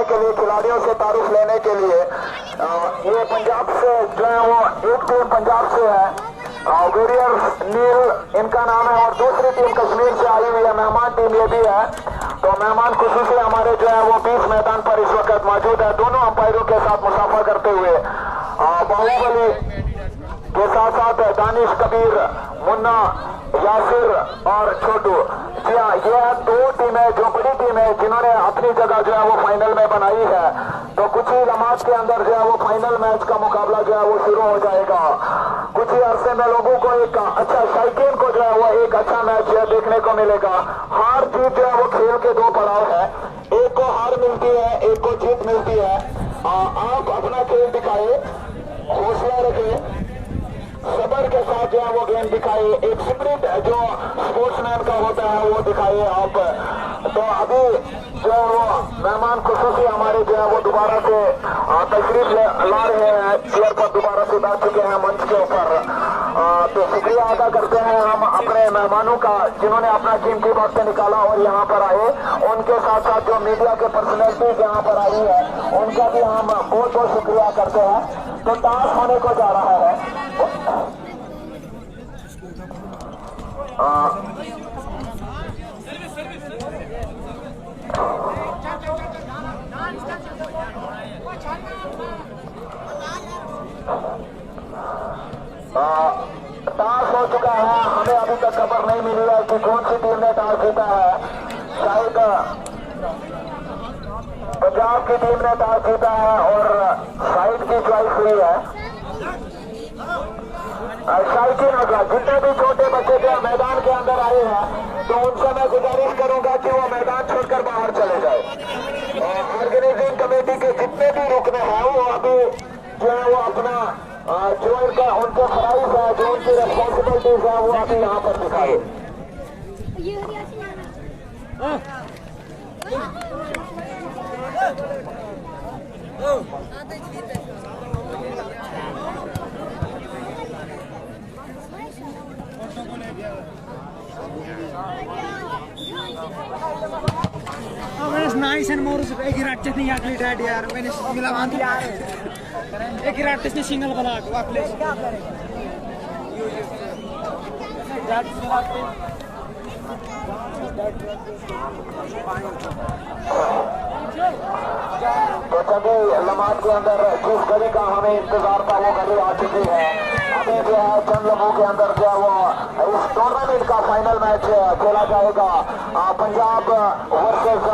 के लिए, खिलाड़ियों से तारुफ लेने के लिए। ये पंजाब से जो है वो एक टीम पंजाब से है, वॉरियर्स नील इनका नाम है, और दूसरी टीम कश्मीर से आई हुई है, मेहमान टीम ये भी है। तो मेहमान खुसूसी हमारे जो है वो 20 मैदान पर इस वक्त मौजूद है, दोनों अंपायरों के साथ मुसाफा करते हुए। बाहुबली के साथ साथ दानिश, कबीर, मुन्ना, यासिर और छोटू। जी हाँ, ये है दो टीमें जो बड़ी टीम है जिन्होंने अपनी जगह जो है वो फाइनल में बनाई है। तो कुछ ही लम्हात के अंदर जो है वो फाइनल मैच का मुकाबला जो है वो शुरू हो जाएगा। कुछ ही अरसे में लोगों को एक अच्छा, शायकीन को जो है वो एक अच्छा मैच जो है देखने को मिलेगा। हार जीत जो है वो खेल के दो पड़ाव है, एक को हार मिलती है, एक को जीत मिलती है। आप अपना खेल दिखाए, हौसला रखें, सबर के साथ जो है वो गेम दिखाए, एक स्पिरिट जो स्पोर्ट्समैन का होता है वो दिखाइए आप। तो अभी जो वो मेहमान खुसूसी हमारे जो है वो दोबारा से तशरीफ ला रहे हैं, चेयर पर दोबारा से बैठ चुके हैं मंच के ऊपर। तो शुक्रिया अदा करते हैं हम अपने मेहमानों का जिन्होंने अपना कीमती वक्त निकाला और यहाँ पर आए। उनके साथ साथ जो मीडिया के पर्सनैलिटीज यहाँ पर आई है उनका भी हम बहुत बहुत शुक्रिया करते हैं। तो टास्क होने को जा रहा है। टास हो चुका है, हमें अभी तक खबर नहीं मिली है कि कौन सी टीम ने टास जीता है। शायद पंजाब की टीम ने टास जीता है और साइड की चॉइस हुई है। शायकीन होगा जितने भी छोटे बच्चे जो मैदान के अंदर आए हैं तो उनसे मैं गुजारिश करूंगा कि वो मैदान छोड़कर बाहर चले जाए। ऑर्गेनाइजिंग कमेटी के जितने भी रुकने हैं वो अभी जो है वो अपना जो इनका उनके फराइज है, जो उनकी रेस्पॉन्सिबिलिटीज है वो अभी यहाँ पर दिखाए। Nice and more एक रात नहीं आखली डैड यार मैंने मिला बांध यार एक रात इसने सिंगल बना के वापले तो सभी लम्हात के अंदर जिस घड़ी का हमें इंतजार था वो घड़ी आ चुकी है। अभी जो है चंद लम्हों के अंदर जो है वो इस टूर्नामेंट का फाइनल मैच खेला जाएगा। पंजाब वर्सेस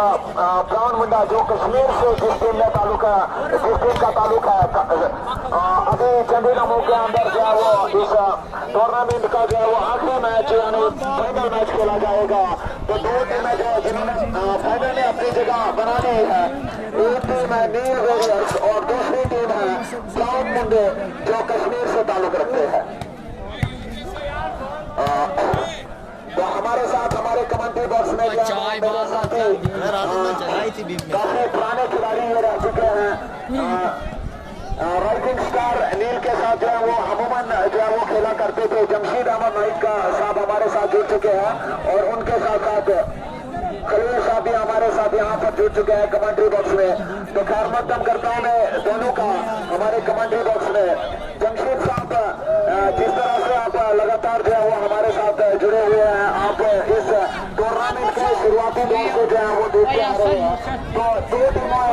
ब्राउन मुंडा जो कश्मीर से जिस टीम का ताल्लुक है। अभी चंद लम्हों के अंदर जो है वो इस टूर्नामेंट का जो है वो आखिरी मैच यानी फाइनल मैच खेला जाएगा। तो दो टीमें जो है जिन्होंने फाइनल में अपनी जगह बनानी है, एक टीम है नील वॉरियर्स और दूसरी टीम है ब्राउन मुंडे जो कश्मीर से ताल्लुक रखते हैं। तो हमारे साथ हमारे कमेंट्री बॉक्स में मेरे साथी काफी पुराने खिलाड़ी ये रह चुके हैं। राइजिंग स्टार नील के साथ जो है वो अमूमन जो है वो खेला करते थे। जमशीद अहमद नाइक का साहब हमारे साथ जुड़ चुके हैं और उनके साथ साथ खलील साहब भी हमारे साथ यहाँ पर जुड़ चुके हैं कमेंट्री बॉक्स में। तो खैर मकदम करता हूँ मैं दोनों का हमारे कमेंट्री बॉक्स में। जमशीद साहब जिस तरह से आप लगातार जो है वो हमारे साथ जुड़े हुए हैं, आप इस टूर्नामेंट के शुरुआती दौर से जो है वो देखते आ रहे हैं। तो दो टीमें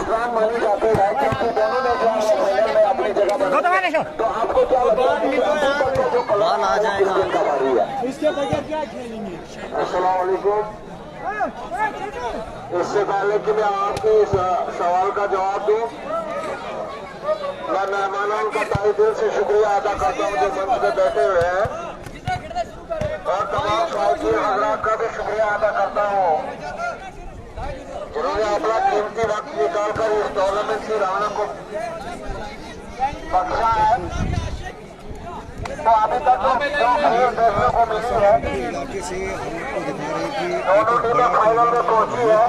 स्ट्रांग मानी जाती है क्योंकि दोनों ने जो है फाइनल में अपनी जगह बनाई। तो आपको क्या लगता है जो कलाल आ जाएगा इसके बगैर क्या खेलेंगे? अस्सलाम वालेकुम। इससे पहले कि मैं आपके इस सवाल का जवाब दूं, मैं मेहमानों का तहे दिल से शुक्रिया अदा करता हूँ जो मंच पे बैठे हुए हैं और तमाम साथी हजरात का भी शुक्रिया अदा करता हूँ जिन्होंने अपना कीमती वक्त निकाल कर इस टूर्नामेंट की रौनक को बख्शा है। तो अभी तक जो खेल देखने को मिली है दोनों टीमें फाइनल में पहुंची है।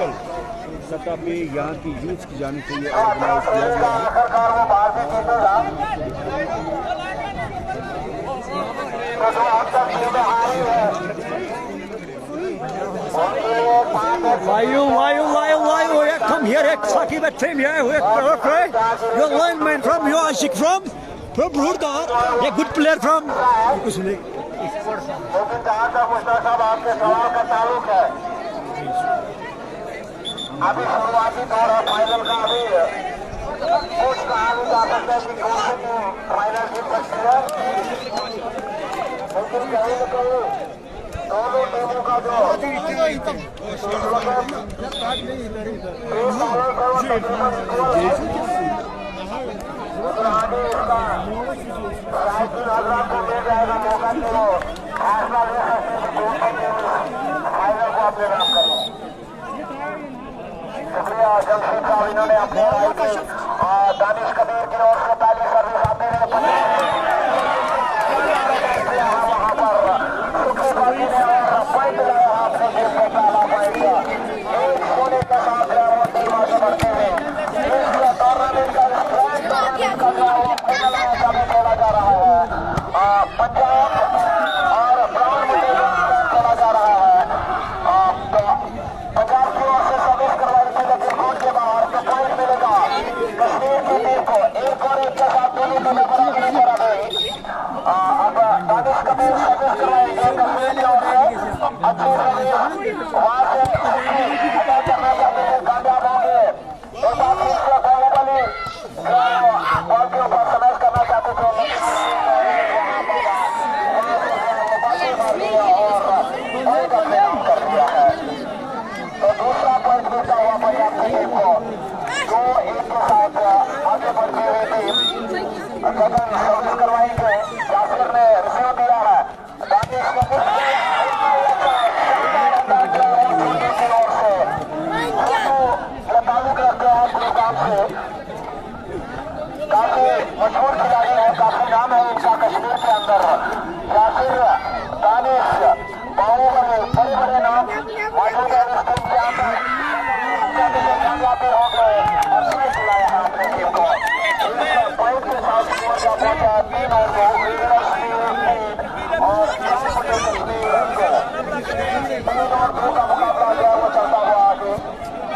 सतह पे यहाँ की यूथ की जानी चाहिए। आखिरकार वो बाहर भी जीतेगा। तो जो अब तक टीमें हारी है वायु वायु वायु वायु एकदम team here, Saqib team here. Okay, your lineman from your Ashik from Burdar, a good player from. लेकिन जहाँ तक मुश्ताक साहब आपके सवाल का ताल्लुक है, अभी शुरुआती दौर है फाइनल का। अभी कुछ कहा नहीं जा सकता कि कौन सी टीम फाइनल जीत सकती है, लेकिन कहीं न कहीं दोनों टीमों का जो आगे इसका शायद हजरात को मिल जाएगा मौका कि वो फैसला ले सकते हैं कि कौन सी टीम फाइनल को अपने नाम करें। शुक्रिया जमशेद साहब, इन्होंने अपने राय के दानिश कबीर की ओर से पहली सर्विस आते हुए वहां पर सुखी बाजी ने और पॉइंट लाया अपने गेम को पहला पॉइंट एक सोने के साथ वो टीम आगे बढ़ते हुए टूर्नामेंट का खेला जा रहा है। पंजाब और ब्राउन खेला जा रहा है। पंजाब की ओर से सर्विस करवाई थी लेकिन कोर्ट के बाहर तो पॉइंट मिलेगा कश्मीर की टीम को। एक और एक के साथ दोनों टीमें बराबरी पर आ गई। अब दानिश कबीर सर्विस करवाएंगे कश्मीर की ओर से। अच्छी सर्विस वहां से अदा करना चाहते हैं, कामयाब होंगे। एक आखिरी से बाहुबली बॉल के ऊपर स्मैश करना चाहते थे और कर दिया है। तो दूसरा पॉइंट मिलता हुआ पंजाब की टीम को। 2-1 के साथ आगे बढ़ती हुई टीम गगन सर्विस करवाएंगे। जाफिर ने रिसीव दिया है, दानिश की ओर से ताल्लुक रखते हैं गुरुग्राम से। काफी मशहूर खिलाड़ी है, काफी नाम है इनका कश्मीर के अंदर। जाफिर, दानिश, बाहुबली, बड़े बड़े नाम मौजूद है इस टीम के अंदर। कामयाबी हो गए और समय दिलाया है अपनी टीम को। पॉइंट के साथ स्कोर जा पहुंचा 3 और 2 और 4 कश्मीर को 3 और 2 का मुकाबला जो है वो चलता हुआ आगे।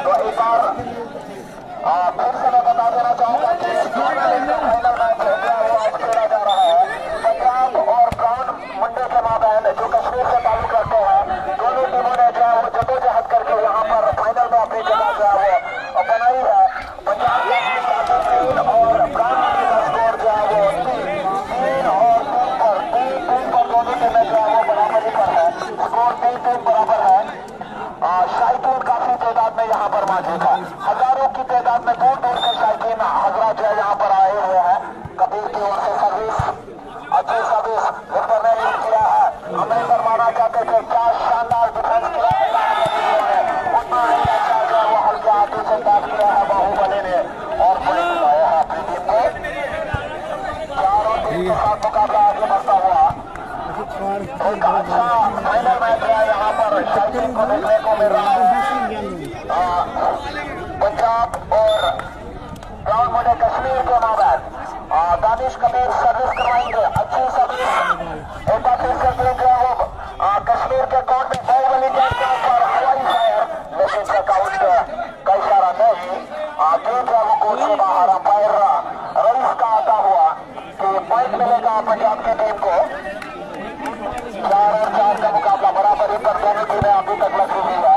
तो एक बार फिर से मैं बता देना चाहूंगा कि फाइनल मैच जो है वो आज खेला जा रहा है पंजाब और ब्राउन मुंडे के माबैन जो कश्मीर से ताल्लुक रखते हैं। दोनों टीमों ने जो है वो जद्दोजहद करके यहाँ पर फाइनल में अपनी जगह जो है वो बनाई है। पंजाब का 3 और ब्राउन मुंडे का स्कोर जो है वो 3 और 3 पर दोनों टीमें जो है वो बराबरी पर है। स्कोर 3-3 बराबर है। शायकीन काफी तादाद में यहाँ पर मौजूद है, हजारों की तादाद में दूर दूर से शायकीन हजरात जो है यहाँ पर आए हुए हैं। कबीर की ओर से सर्विस, अच्छी सर्विस विक्टर ने लीड किया है। हमें मारना चाहते थे, क्या शानदार डिफेंस किया है उतना ही अच्छा जो है वो हल्के हाथों से कैच किया है बाहुबली ने और पॉइंट लाया है अपनी टीम को। 4 और 3 के साथ मुकाबला आगे बढ़ता हुआ एक अच्छा फाइनल मैच है यहाँ पर शायकीन को देखने को मिल रहा है। पंजाब और ब्राउन मुंडे कश्मीर के माबैन दानिश कबीर सर्विस करवाएंगे। अच्छी सर्विस एक बार फिर से देख रहे हो कश्मीर के कोर्ट में बाहुबली के ऊपर हवाई फायर, लेकिन चेकआउट का इशारा नहीं। गेम जो वो कोर्ट से बाहर अंपायर रईस का आता हुआ कि पॉइंट मिलेगा पंजाब की टीम को। 4 और 4 का मुकाबला बराबरी पर दोनों टीमें अभी तक लगी हुई है।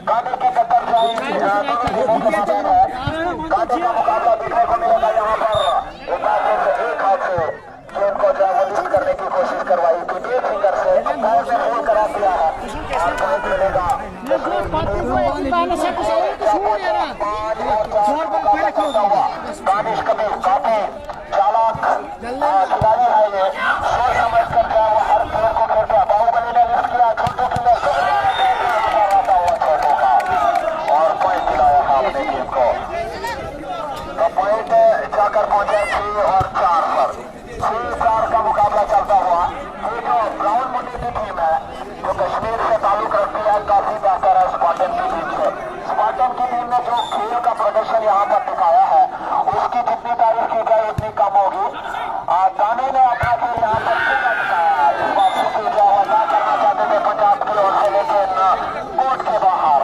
कांटे की टक्कर जाएगी दोनों टीमों के मामले में। कांटे का मुकाबला देखने को मिलेगा यहाँ पर। एक हाथ से गेम को जो है वो लिफ्ट करने की कोशिश करवाई थी, 1 फिंगर से पैर में होल करा दिया है और पॉइंट मिलेगा। दानिश कबीर काफी चालाक खिलाड़ी है, ये सोच समझ कर जो है वो हर गेम को खेलते हैं। बाहुबली ने लिफ्ट किया छोटू के लिए छोटू का और पॉइंट दिलाया है अपनी टीम को। तो पॉइंट जाकर पहुंचे 6 और 4 पर। 6-4 का मुकाबला चलता हुआ। ये जो ब्राउन मुंडे की टीम है जो कश्मीर से ताल्लुक रखती है, काफी बेहतर है स्पार्टन की टीम से। स्पार्टन की टीम ने जो खेल का प्रदर्शन यहाँ पर दिखाया है उसकी जितनी तारीफ की जाए उतनी कम होगी। दानी ने अपना खेल यहाँ पर दिखाया। इस बात से जो है अदा करना चाहते थे पंजाब की ओर से, लेकिन कोर्ट के बाहर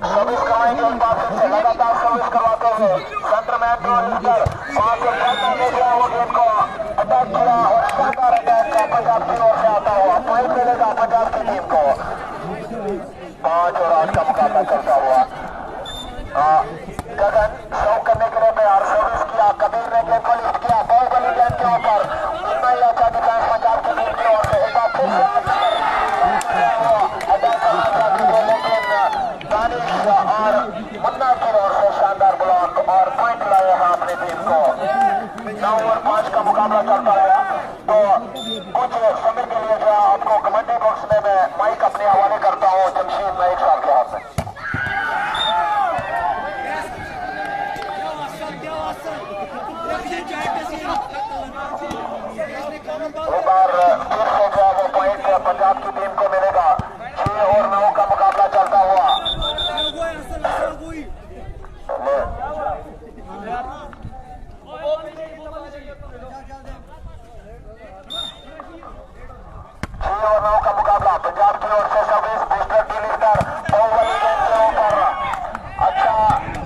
सर्विस करवाएंगे उस बात से लगातार सर्विस करवाते हुए सेंटर में लीडर 5 ने जो है वो गेम को अटैक किया और शानदार अटैक पंजाब की ओर से आता हुआ पॉइंट मिलेगा पंजाब की टीम को। 5 और 8 का मुकाबला चलता हुआ गगन शो करने के लिए तैयार सर्विस किया कबीर ने गेम को लिफ्ट किया बाहुबली गेंद के ऊपर कितना ही अच्छा डिफेंस पंजाब की टीम की ओर से एक बार फिर से अटैक करना चाहती है लेकिन दानिश और मुन्ना की ओर से शानदार ब्लॉक और पॉइंट लाए हैं अपनी टीम को। 9 और 5 का मुकाबला चलता है तो कुछ समय के लिए जो आपको कमेंट्री बॉक्स में मैं माइक अपने हवाले करता हूँ जमशेद नाइक साहब के हाथ में। एक बार फिर से जो वो पॉइंट पंजाब की टीम को मिलेगा। 6 और 9 का मुकाबला चलता हुआ 6 और 9 का मुकाबला पंजाब की ओर से सर्विस बूस्टर टी लीडर बाहुबली गेंद के ऊपर अच्छा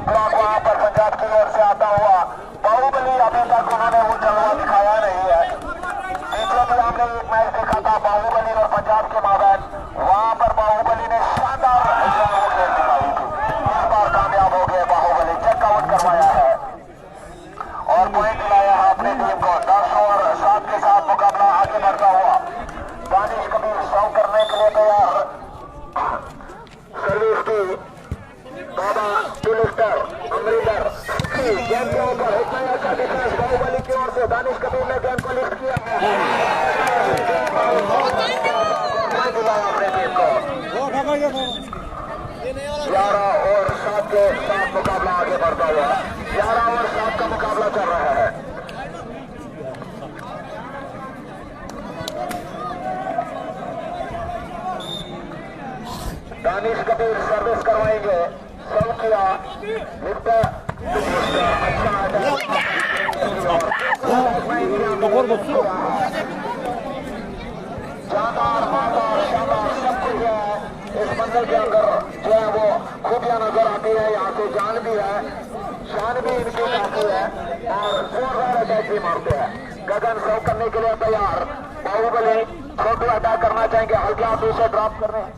ब्लॉक वहां पर पंजाब की ओर से आता हुआ बाहुबली अभी तक उन्होंने वो जलवा दिखाया नहीं है। पिछले भी हमने एक मैच देखा था बाहुबली और पंजाब के माबैन वहां पर बाहुबली ने शानदार गेंद दिखाई थी। इस बार कामयाब हो गए बाहुबली चेकआउट करवाया है और पॉइंट लाया है अपनी टीम को। 10 और 7 के साथ मुकाबला आगे बढ़ता हुआ दानिश कबीर सर्व करने के लिए तैयार सर्विस की बाबा टूलिस्टर अमरिंदर गेंद के ऊपर एक नया अच्छा डिफेंस बाहुबली की ओर से दानिश कबीर ने गेंद को लिफ्ट किया अपने टीम को। 11 और 7 के साथ मुकाबला आगे बढ़ता हुआ 11 और 7 का मुकाबला चल रहा है। दानिश कबीर सर्विस करवाएंगे सर्व किया लिफ्ट शानदार मारदार शानदार सब कुछ है इस मंजिल के अंदर जो है वो खूबियां नजर आती है। यहाँ से जान भी है शान भी इनकी काफी है और जोरदार अटैक भी मारते हैं। गगन सर्व करने के लिए तैयार बाहुबली छोटू अटैक करना चाहेंगे हल्के हाथों से ड्रॉप कर रहे हैं।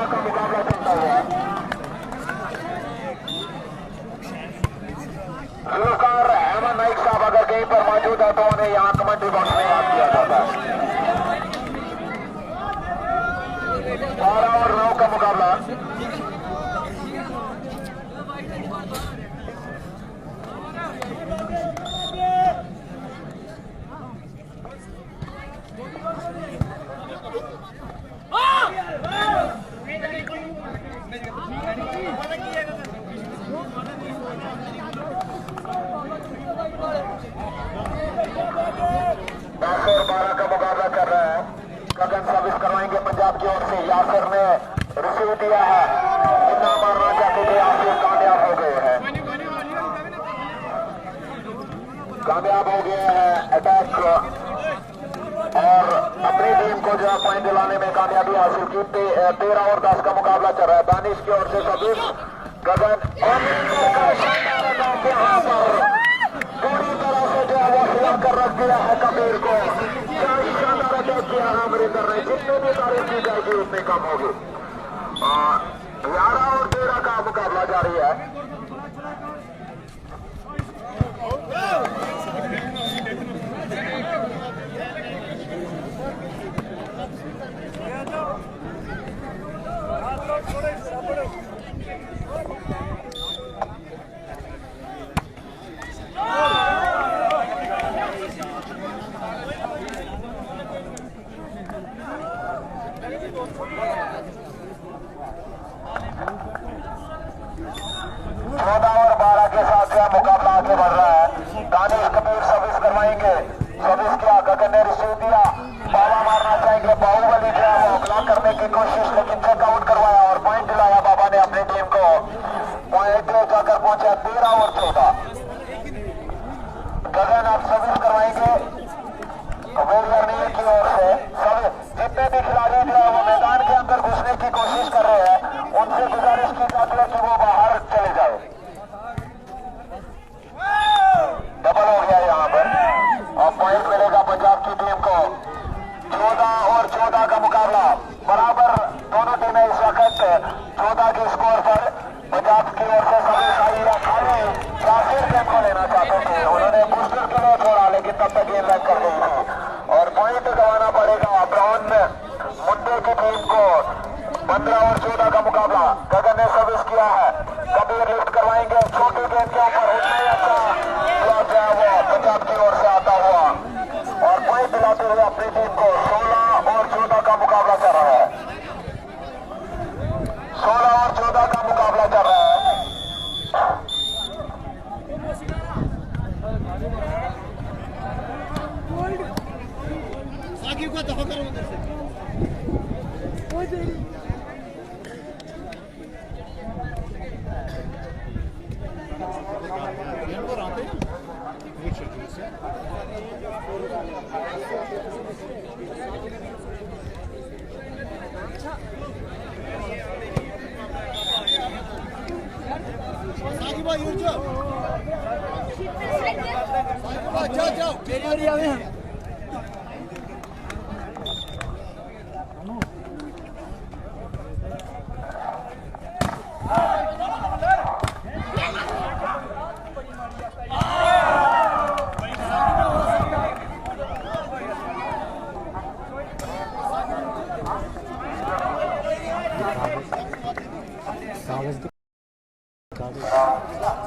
का मुकाबला चलता हुआ गुलकार अहमद नाइक साहब अगर कहीं पर मौजूद है तो उन्हें यहाँ कमेंट्री बॉक्स में याद किया जाता है। 12 और 9 का मुकाबला सर्विस करवाएंगे पंजाब की ओर से। यासिर ने रिसीव दिया है जितना मारना चाहते थे यासिर कामयाब हो गए हैं अटैक और अपनी टीम को जो है पॉइंट दिलाने में कामयाबी हासिल की। 13 और 10 का मुकाबला चल रहा है। दानिश की ओर से सर्विस गगन यहाँ पर पूरी तरह से जो है वो हिला कर रख दिया है कबीर को। शानदार अटैक किया है अमरिंदर ने जितनी भी तारीफ की जाएगी उतनी कम होगी। 11 और 13 का मुकाबला जारी है। मुकाबला आगे बढ़ रहा है। दानिश कबीर सर्विस करवाएंगे। सर्विस किया, गगन ने रिसीव दिया, बाबा मारना चाहेंगे। बाहुबली जो है वो ब्लॉक करने की कोशिश लेकिन चेकआउट करवाया और पॉइंट दिलाया बाबा ने अपनी टीम को। पॉइंट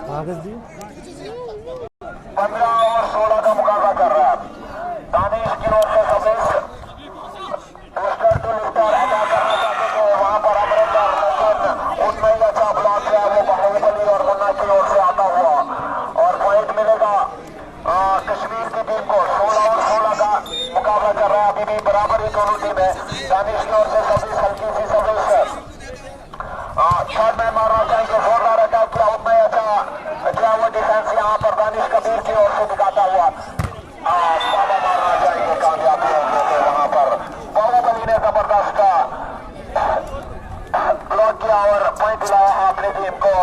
कागज दिए 15 और 16 का मुकाबला कर रहा है। दानिश की ओर से सर्विस पोस्टर टू लिफ्टर अदा करना चाहते थे वहां पर अमरिंदर, लेकिन उनमें ही अच्छा ब्लॉक है वो बाहुबली और मुन्ना की ओर से आता हुआ और पॉइंट मिलेगा कश्मीर की टीम को। 16 और 16 का मुकाबला कर रहा है। अभी भी बराबर ही दोनों टीमें। दानिश की ओर से सर्विस हल्की सी सर्विस थर्ड मैन मारना चाहेंगे, जोरदार अटैक किया उतना ही अच्छा वो डिफेंस यहाँ पर दानिश कबीर की ओर से दिखाता हुआ बाबा मारना चाहेंगे, कामयाबी होंगे वहां पर। बाहुबली ने जबरदस्त ब्लॉक किया और पॉइंट दिलाया है अपनी टीम को।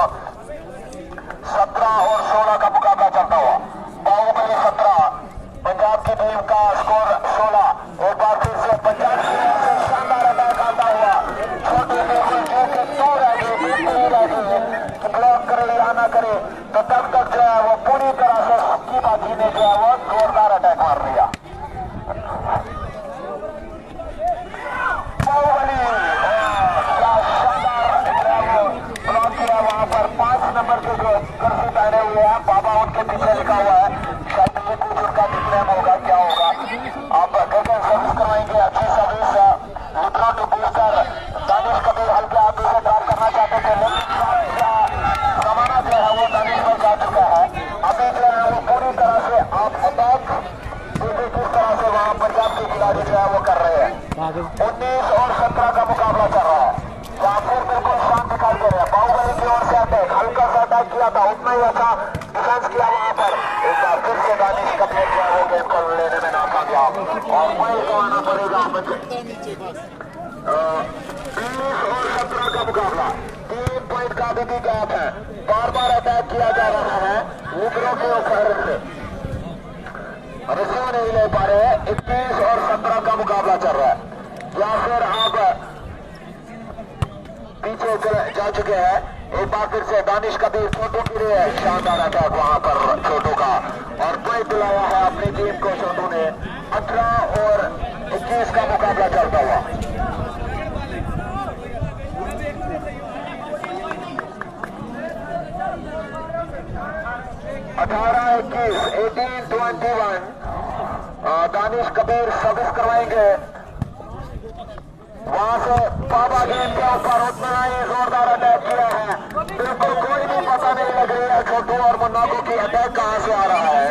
17 और 16 का मुकाबला चलता हुआ। बाहुबली 17, पंजाब की टीम का स्कोर 16। एक बार फिर से पंजाब की ओर से शानदार अटैक आता हुआ। छोटी ब्लॉक करे या ना करे तो तब तक जो है वो पूरी तरह से हक्की बाजी ने जो है वो जोरदार अटैक मार दिया। बाहुबली क्या शानदार ब्लॉक किया वहां पर। 5 नंबर के जो कर्सी पहने हुए हैं बाबा उनके पीछे लिखा हुआ है, शायद ये कुछ उनका निकनेम होगा, क्या होगा। आप गगन सर्विस करवाएंगे, अच्छी service libero to booster. Danish Kabir हल्के हाथों से ड्राइव करना चाहते थे लेकिन जमाना जो है वो दानिश पर जा चुका है। अभी जो है वो पूरी तरह से आप अटैक देखिए किस तरह से वहां पंजाब के खिलाड़ी जो है वो कर रहे हैं। 19 और 17 का मुकाबला चल रहा है। जाफिर बिल्कुल शांत दिखाई दे रहे हैं। बाहुबली की ओर से अटैक, हल्का सा अटैक किया था, उतना ही अच्छा डिफेंस किया वहां पर। एक बार फिर से दानिश कबीर जो है वो गेम को लेने में नाकामयाब और पॉइंट को आना पड़ेगा। 20 और 17 का मुकाबला, 3 पॉइंट का भी गैप है। बार बार अटैक किया जा रहा है लिब्रो के ऊपर, रिसीव नहीं ले पा रहे। 21 और 17 का मुकाबला चल रहा है। या फिर आप पीछे जा चुके हैं। एक बार फिर से दानिश कबीर छोटू के लिए शानदार अटैक वहां पर छोटू का और पॉइंट दिलाया है अपनी टीम को छोटू ने। 18 और 21 का मुकाबला चलता हुआ। 18-21, 18-21 दानिश कबीर सर्विस करवाएंगे। वहां से बाबा गेंद के ऊपर उतना ही जोरदार अटैक किया है। बिल्कुल कोई भी पता नहीं लग रही है छोटू और मुन्ना को कि अटैक कहां से आ रहा है,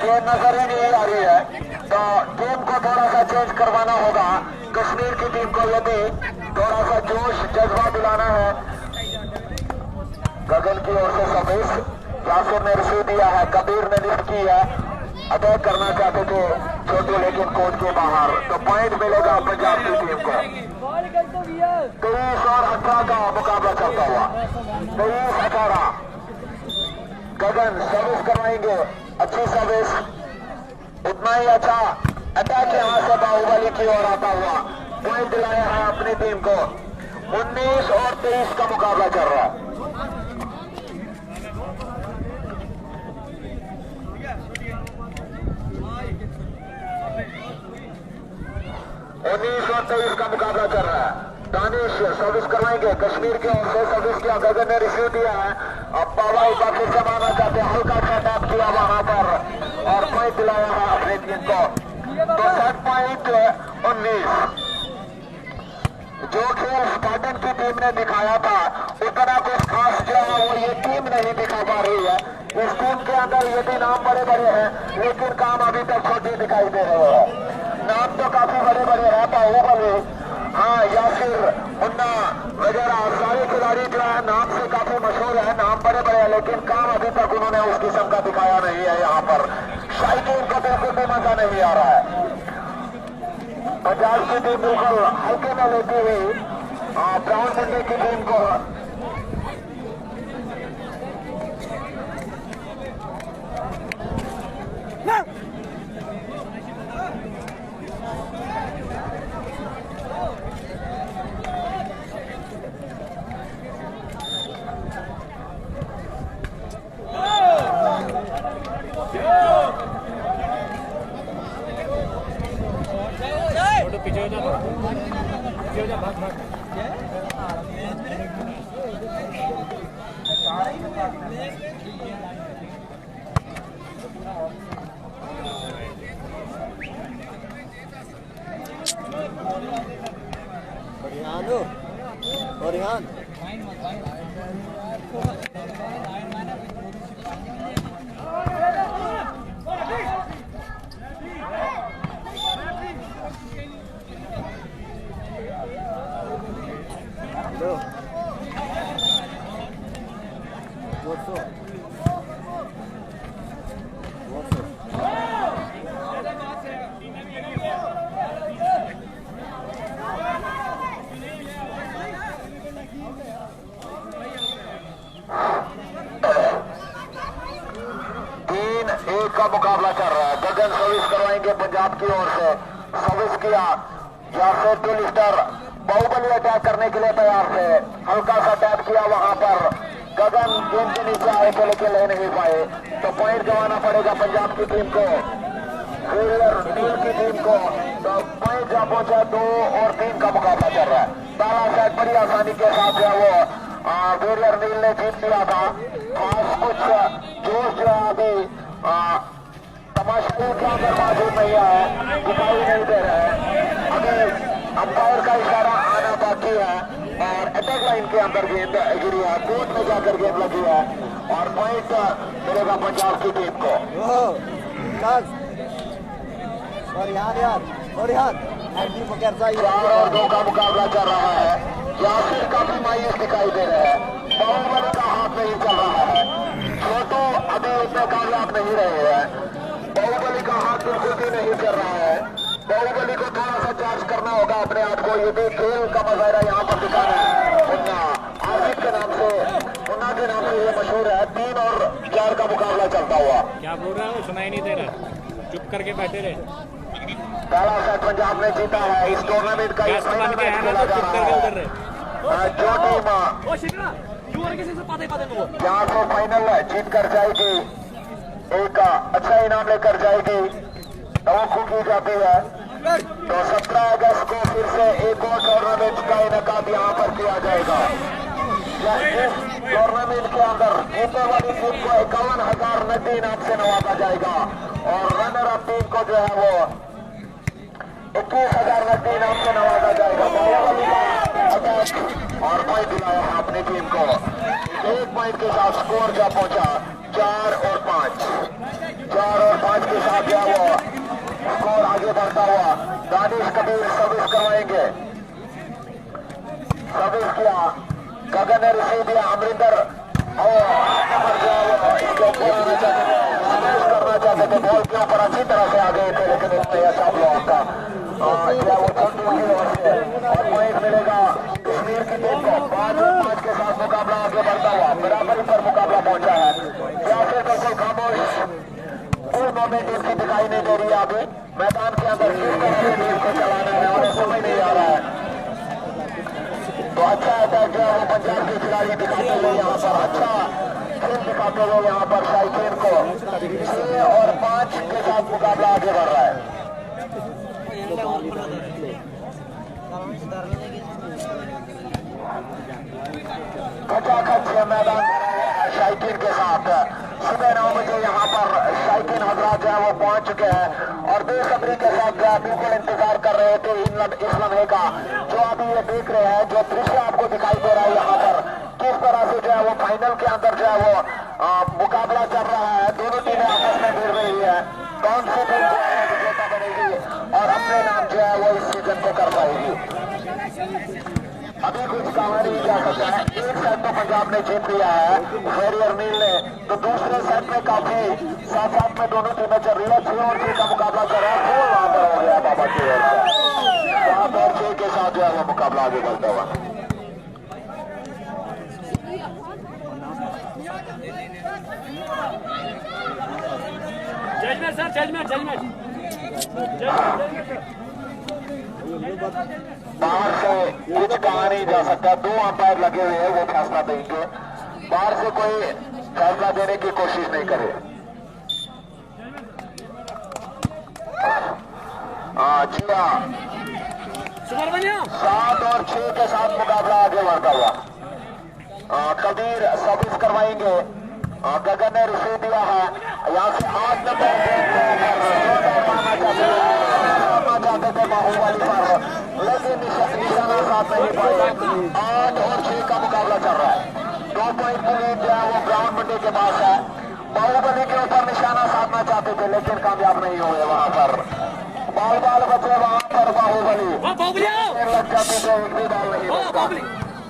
गेंद नजर ही नहीं आ रही है। तो टीम को थोड़ा सा चेंज करवाना होगा। कश्मीर की टीम को यदि थोड़ा सा जोश जज्बा दिलाना है। गगन की ओर से सर्विस, यासिर ने रिसीव दिया है, कबीर ने लिफ्ट की है। अटैक करना चाहते थे छोटू लेकिन कोर्ट के बाहर, तो पॉइंट मिलेगा पंजाब की टीम को। 23 और 18 का मुकाबला चलता हुआ। 23-18 गगन सर्विस करवाएंगे, अच्छी सर्विस, उतना ही अच्छा अटैक यहां से बाहुबली की ओर आता हुआ। पॉइंट दिलाया है अपनी टीम को। 19 और 23 का मुकाबला चल रहा है। 19 और 23 का मुकाबला चल रहा है। दानिश सर्विस करवाएंगे, कश्मीर की ओर से सर्विस किया, गगन ने रिसीव दिया है। अब बाबा एक बार फिर से मारना चाहते हैं, हल्का सा टैप किया वहां पर और पॉइंट दिलाया है अपनी टीम को। तो 7 पॉइंट 19। जो खेल स्पार्टन की टीम ने दिखाया था उतना कुछ खास जो है वो ये टीम नहीं दिखा पा रही है। इस टीम के अंदर यदि नाम बड़े बड़े हैं लेकिन काम अभी तक छोटे दिखाई दे रहे हैं। नाम तो काफी बड़े बड़े हैं, बाहुबली, हाँ, यासिर, मुन्ना वगैरह सारे खिलाड़ी जो है नाम से काफी मशहूर है। नाम बड़े बड़े हैं, लेकिन काम अभी तक उन्होंने उस किस्म का दिखाया नहीं है। यहाँ पर शायकीन को बिल्कुल भी मजा नहीं आ रहा है। पंजाब की टीम बिल्कुल हल्के में लेती हुई ब्राउन मंडी की टीम को पीछे हो जा भाग भाग। Orihan. का मुकाबला चल रहा है। गगन सर्विस करवाएंगे पंजाब की ओर से। सर्विस किया या फिर टू लिफ्टर बाहुबली अटैक करने के लिए तैयार थे। हल्का सा टैप किया वहां पर गगन गेंद के नीचे आए थे लेकिन ले नहीं पाए, तो पॉइंट गंवाना पड़ेगा पंजाब की टीम को, नील की टीम को। तो पॉइंट जहां पहुंचा 2 और 3 का मुकाबला चल रहा है। पहला सेट बड़ी आसानी के साथ जो वो वेरियर नील ने जीत लिया था। खास कुछ जोश जो है अभी तमाशाई के अंदर मौजूद नहीं है, दिखाई नहीं दे रहा है। अभी अंपायर का इशारा आना बाकी है और अटैक लाइन के अंदर गेंद गिरी है, कोर्ट में जाकर गेंद लगी है और पॉइंट मिलेगा पंजाब की टीम को। चार और 2 का मुकाबला चल रहा है। यासिर काफी मायूस दिखाई दे रहे हैं। बाहुबली का हाथ नहीं चल रहा है। छोटू अभी उतने कामयाब नहीं रहे हैं। बाहुबली का हाथ बिल्कुल भी नहीं चल रहा है। बाहुबली को थोड़ा सा चार्ज करना होगा अपने आप को। ये भी खेल का मुजाहरा यहाँ पर दिखाना है। मुन्ना आसिफ के नाम से, मुन्ना के नाम से ये मशहूर है। 3 और 4 का मुकाबला चलता हुआ। क्या बोल रहा है सुनाई नहीं दे रहा, चुप करके बैठे रहे। पहला सेट पंजाब ने जीता है। इस टूर्नामेंट का ये फाइनल मैच खेला जा रहा है। जो टीम यहाँ से फाइनल जीत कर जाएगी, एक अच्छा इनाम लेकर जाएगी, तवक्कुल की जाती है। तो 17 अगस्त को फिर से एक और टूर्नामेंट का इनेकाद यहाँ पर किया जाएगा। इस टूर्नामेंट के अंदर जीतने वाली टीम को 51,000 नकदी इनाम से नवाजा जाएगा और रनर अप टीम को जो है वो 21,000 नकदी इनाम से नवाजा जाएगा। और पॉइंट दिलाया है अपनी टीम को। 1 पॉइंट के साथ स्कोर जा पहुंचा 4 और 5। 4 और 5 के साथ जो वो स्कोर आगे बढ़ता हुआ। दानिश कबीर सर्विस करवाएंगे। सर्विस किया, गगन ने रिसीव दिया। अमरिंदर इसके ऊपर आना चाहते थे, करना चाहते थे, बॉल के ऊपर अच्छी तरह से आ गए थे लेकिन उसमें अच्छा ब्लॉक का वो छोटू की ओर से। और पॉइंट मिलेगा कश्मीर की टीम को। 5 के साथ मुकाबला आगे बढ़ता हुआ बराबरी पर मुकाबला पहुंचा है। या फिर बिल्कुल खामोश, कोई मोमेंट इनकी दिखाई नहीं दे रही है। अभी मैदान के अंदर किस तरह से टीम को चलाना है उन्हें समझ नहीं आ रहा है। तो अच्छा अटैक जो है वो पंजाब के खिलाड़ी दिखाते हुए यहाँ पर अच्छा खेल दिखाते हुए यहाँ पर शायकीन को 6 और 5 के साथ मुकाबला आगे बढ़ रहा है। खचाखच मैदान शायकीन के साथ सुबह 9 बजे यहाँ पर शायकीन हजरात जो है वो पहुंच चुके हैं और बेसब्री के साथ बिल्कुल इंतजार कर रहे थे इस लम्हे का जो अभी ये देख रहे हैं। जो दृश्य आपको दिखाई दे रहा है यहाँ पर किस तरह से जो है वो फाइनल के अंदर जो है वो मुकाबला चल रहा है। दोनों टीमें आपस में भिड़ रही है। कौन सी टीम जो है विजेता बनेगी और अपने नाम जो है वो इस सीजन को कर पाएगी। अभी कुछ कहा नहीं जा सकता है। एक सेट तो पंजाब ने जीत लिया है वेरियर नील ने, तो दूसरे सेट में काफी साथ साथ में दोनों टीमें चल रही है। 6 और 6 का मुकाबला चल रहा है। फूल वहां पर हो गया बाबा की ओर से। 7 और 6 के साथ जो है वो मुकाबला आगे बढ़ता हुआ। जजमेंट सर, जजमेंट बाहर से कुछ कहा नहीं जा सकता। 2 अंपायर लगे हुए हैं, वो फैसला देंगे। बाहर से कोई फैसला देने की कोशिश नहीं करे। जी हाँ, 7 और 6 के साथ मुकाबला आगे बढ़ता हुआ। कबीर सर्विस करवाएंगे। गगन ने रिसीव दिया है। यहाँ से 8 नंबर चाहते थे बाहुबली पर, लेकिन निशाना साथ नहीं पाए। 8 और 6 का मुकाबला चल रहा है। 2 पॉइंट की लीड जो है वो ब्राउन मंडी के पास है। बाहुबली के ऊपर निशाना साधना चाहते थे, लेकिन कामयाब नहीं हुए। वहां पर बाल बचे, वहां पर बाहुबली लग जाती थे, एक भी बाल नहीं बचता।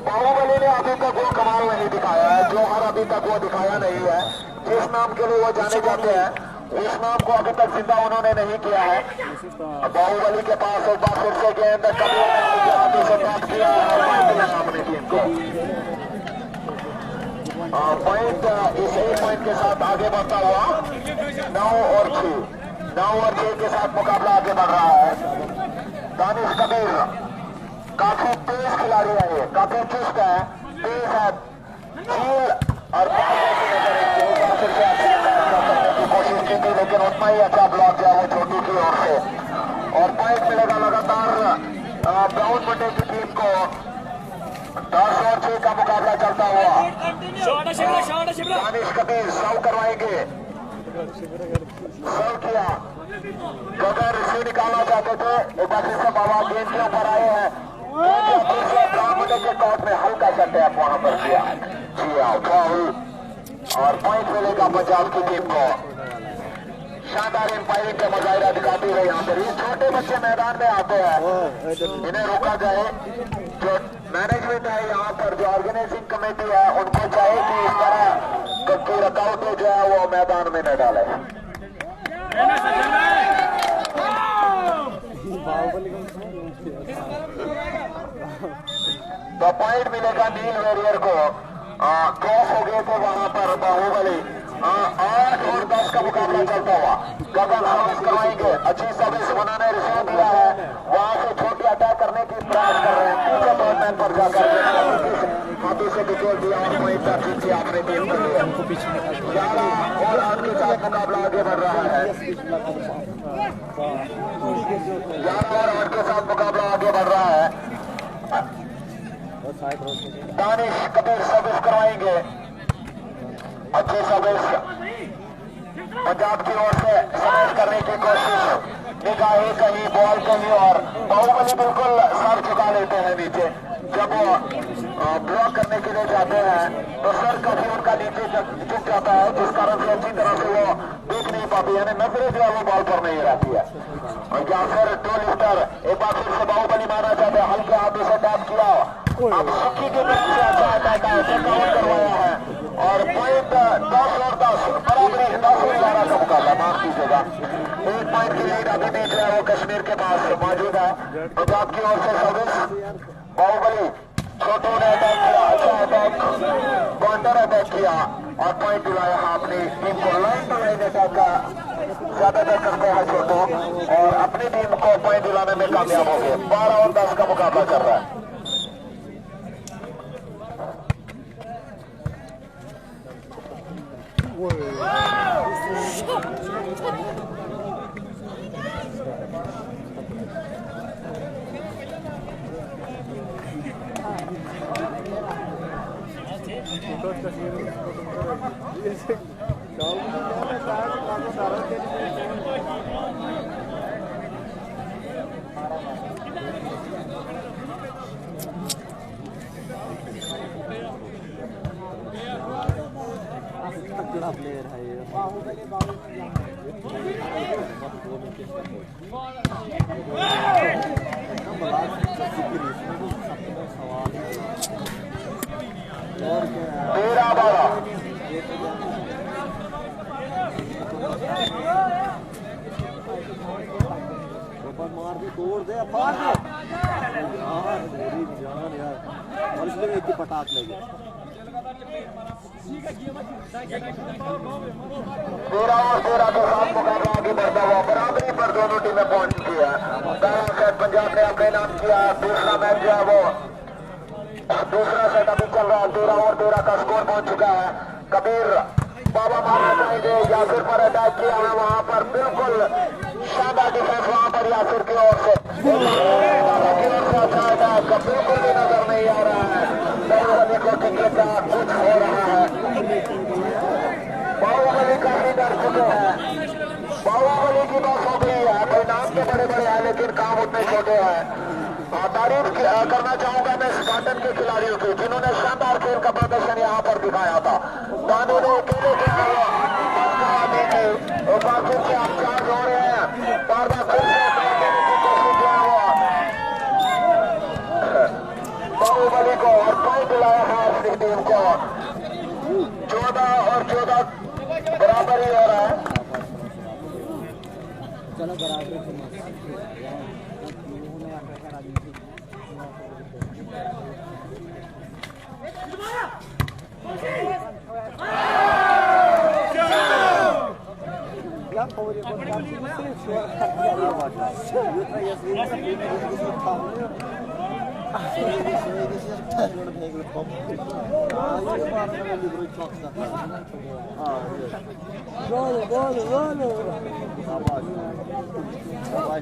बाहुबली ने अभी तक वो कमाल नहीं दिखाया है, जौहर अभी तक वो दिखाया नहीं है। जिस नाम के लिए वो जाने जाते हैं, उस नाम को अभी तक जिंदा उन्होंने नहीं किया है। बाहुबली के पास एक बार फिर से गेंद कबीर से बात किया अपनी टीम को। पॉइंट इस 1 पॉइंट के साथ आगे बढ़ता हुआ 9 और 6 के साथ मुकाबला आगे बढ़ रहा है। दानिश कबीर काफी तेज खिलाड़ी है, ये काफी चुस्त है, तेज है। झील और फिर से करने की कोशिश की थी, लेकिन उतना ही अच्छा ब्लॉक है वो छोटू की ओर से। और पॉइंट मिलेगा लगातार ब्राउन मंडी की टीम को। 10 और 6 का मुकाबला चलता हुआ। दानिश कबीर सर्व करवाएंगे। सर्व किया, गगन रिसीव निकालना चाहते थे, एक बार फिर से बाबा गेंद के ऊपर आए हैं। के कोर्ट में हल्का सा टैप वहां पर किया। जी हाँ, फाउल और पॉइंट मिलेगा पंजाब की टीम को। शानदार एम्पायरिंग का मुजाहिरा दिखाती है यहाँ पर। ये छोटे बच्चे मैदान में आते हैं, इन्हें रोका जाए। जो मैनेजमेंट है यहाँ पर, जो ऑर्गेनाइजिंग कमेटी है, उनको चाहिए कि इस तरह की रकआउट जो है वो मैदान में न डाले। तो पॉइंट मिलेगा नील वेरियर को। क्रॉस हो गए थे वहां पर बाहुबली। 8 और 10 का मुकाबला चलता हुआ। गगन सर्विस करवाएंगे। अच्छी सर्विस उन्होंने रिसीव दिया है, वहां से छोटी अटैक करने की प्रयास कर रहे हैं। पीछे बैटमैन पर जाकर हाथों से बिखेर दिया और पॉइंट जीत किया अपने टीम के लिए। 11 और 8 के साथ मुकाबला आगे बढ़ रहा है। 11 और 8 के साथ मुकाबला आगे बढ़ रहा है। दानिश कबीर सर्विस करवाएंगे। अच्छी सर्विस पंजाब की ओर से सर्विस करने की कोशिश। निगाहें कहीं, बॉल कहीं, और बाहुबली बिल्कुल सर झुका लेते हैं नीचे। जब वो ब्लॉक करने के लिए जाते हैं तो सर काफी उनका नीचे झुक जाता है, जिस कारण से अच्छी तरह से वो देख नहीं पाती, यानी नजरें जो है वो बॉल पर नहीं रहती है। और या फिर टो लिफ्टर एक बार फिर से बाहुबली मारना चाहते हैं, हल्के हाथों से टैप किया। अब सुखी के बीच से अच्छा अटैक करवाया है और पॉइंट 10 और 10 बराबरी। 10 और 11 का मुकाबला, माफ कीजिएगा। 1 पॉइंट की लीड अभी बीच है वो कश्मीर के पास मौजूद है। पंजाब की ओर से सर्विस। बाहुबली छोटू ने अटैक किया, अच्छा अटैक, काउंटर अटैक किया और पॉइंट दिलाया अपनी टीम को। लाइन टू लाइन अटैक का ज्यादातर करते हैं छोटू और अपनी टीम को पॉइंट दिलाने में कामयाब हो गए। 12 और 10 का मुकाबला चल रहा है। बड़ा प्लेयर है ये। मार दे, तोड़ दे, फाड़ दे यार, मेरी जान यार। और इसमें एक ही पटाख लगे। 13 और 13 के साथ मुकाबला आगे बढ़ता हुआ बराबरी पर दोनों टीमें पहुंच चुकी है। पहला सेट पंजाब ने अपने नाम किया, दूसरा मैच जो है वो दूसरा सेट अभी चल रहा है। 13 और 13 का स्कोर पहुंच चुका है। कबीर बाबा मारना चाहेंगे, यासिर पर अटैक किया है, वहां पर बिल्कुल शानदार डिफेंस वहां पर यासिर की ओर से अच्छा अटैक बिल्कुल भी नजर नहीं आ रहा है। बाहुबली को टिकट का कुछ हो रहा है। बाहुबली काफी डर चुके हैं। बाहुबली की बात हो गई है, परिणाम के बड़े बड़े हैं लेकिन काम उतने छोटे हैं। तारीफ करना चाहूंगा मैं स्पार्टन के खिलाड़ियों की, जिन्होंने शानदार खेल का प्रदर्शन यहाँ पर दिखाया था। दानू ने अकेले के आप चार्ज हो रहे हैं, बार बार फिर से कोशिश किया हुआ बाहुबली को और पॉइंट दिलाया है अपनी टीम को। 14 और 14 बराबर ही हो रहा है। चलो बराबर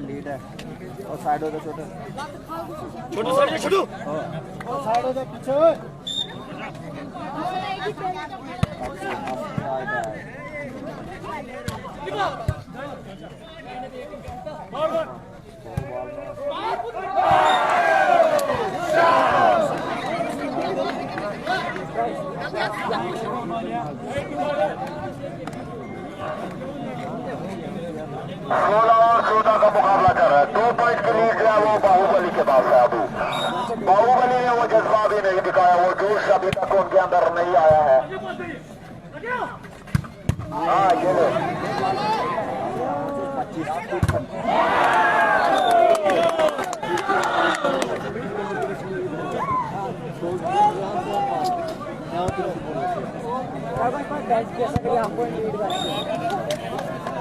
लीड है और साइड हो छोटे छोटे साइड हो पीछे और 14 का मुकाबला कर रहा है। 2 पॉइंट की लीड है वो बाहुबली के पास है। अभी बाहुबली ने वो जज्बा भी नहीं दिखाया, वो जोश अभी तक उनके अंदर नहीं आया है। हाँ ये लो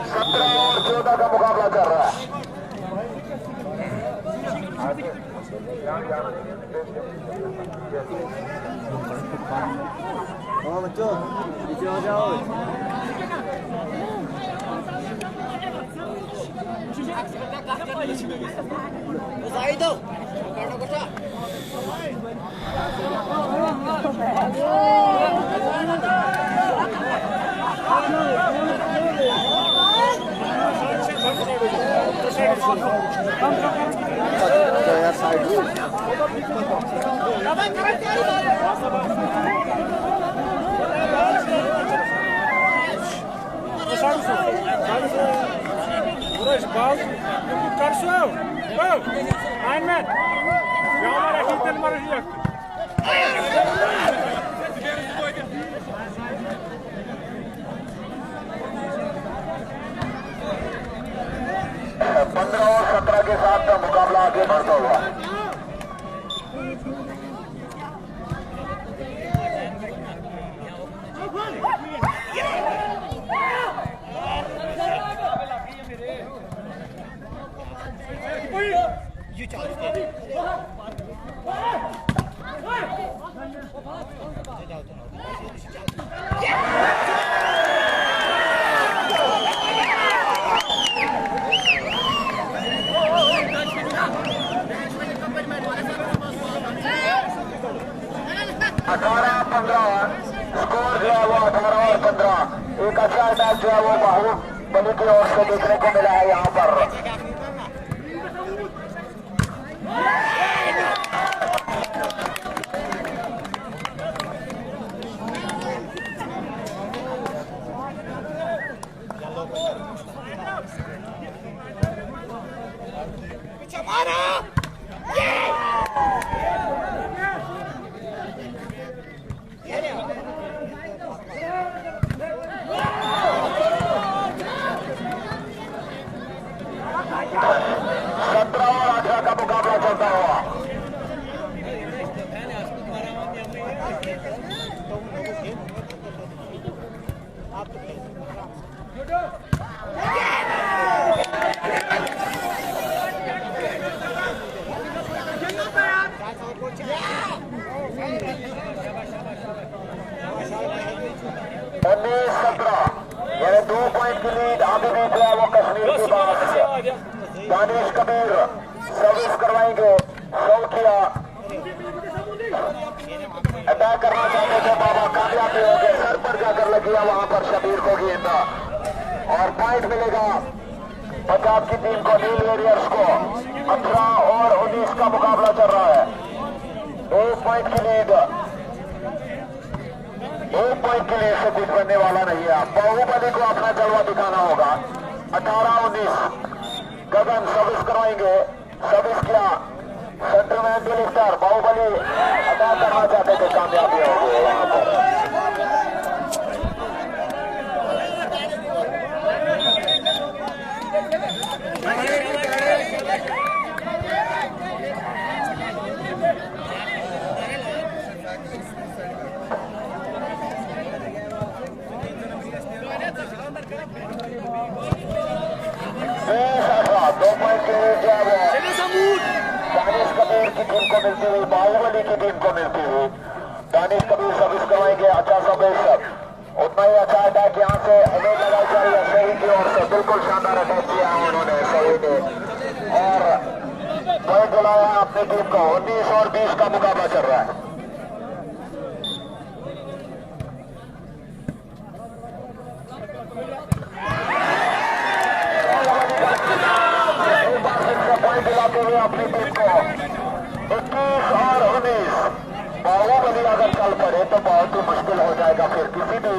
सत्रह और 14 का मुकाबला कर रहा है। बच्चों नीचे हो जाओ। यार साइड पंद्रह और 17 के साथ मुकाबला आगे बढ़ता हुआ। स्कोर जो है वो 18 और 15। एक अच्छा अटैक जो है वो बाहुबली की ओर से देखने को मिला है यहाँ पर। यानी 2 पॉइंट की लीड अभी भी जो है वो कश्मीर के पास। दानिश कबीर सर्विस करवाएंगे। शौकिया अटैक करना चाहते थे, बाबा कामयाबी हो गए, सर पर जाकर लग गया वहां पर शबीर को गेंद और पॉइंट मिलेगा पंजाब की टीम को। नील वॉरियर्स को 18 और 19 का मुकाबला चल रहा है। 1 पॉइंट की लीड, 1 पॉइंट के लिए से कुछ बनने वाला नहीं है। बाहुबली को अपना जलवा दिखाना होगा। 18-19 गगन सर्विस करवाएंगे। सर्विस किया सेंटरमैन डिलिफ्टर, बाहुबली अटैक करना चाहते थे, कामयाबी हो गई वहां पर। दानिश कबीर की टीम को मिलती हुई, बाहुबली की टीम को मिलती हुई। दानिश कबीर सर्विस करवाएंगे। अच्छा सर्विस, उतना ही अच्छा अटैक यहाँ से अनेक लगाई जा रही है सही की ओर से। बिल्कुल शानदार अटैक किया उन्होंने सही ने और पॉइंट दिलाया अपनी टीम को। 19 और 20 का मुकाबला चल रहा है। पॉइंट दिलाते हुए अपनी टीम को 21 और 19। बाहुबली अगर चल पड़े तो बहुत ही मुश्किल हो जाएगा, फिर किसी भी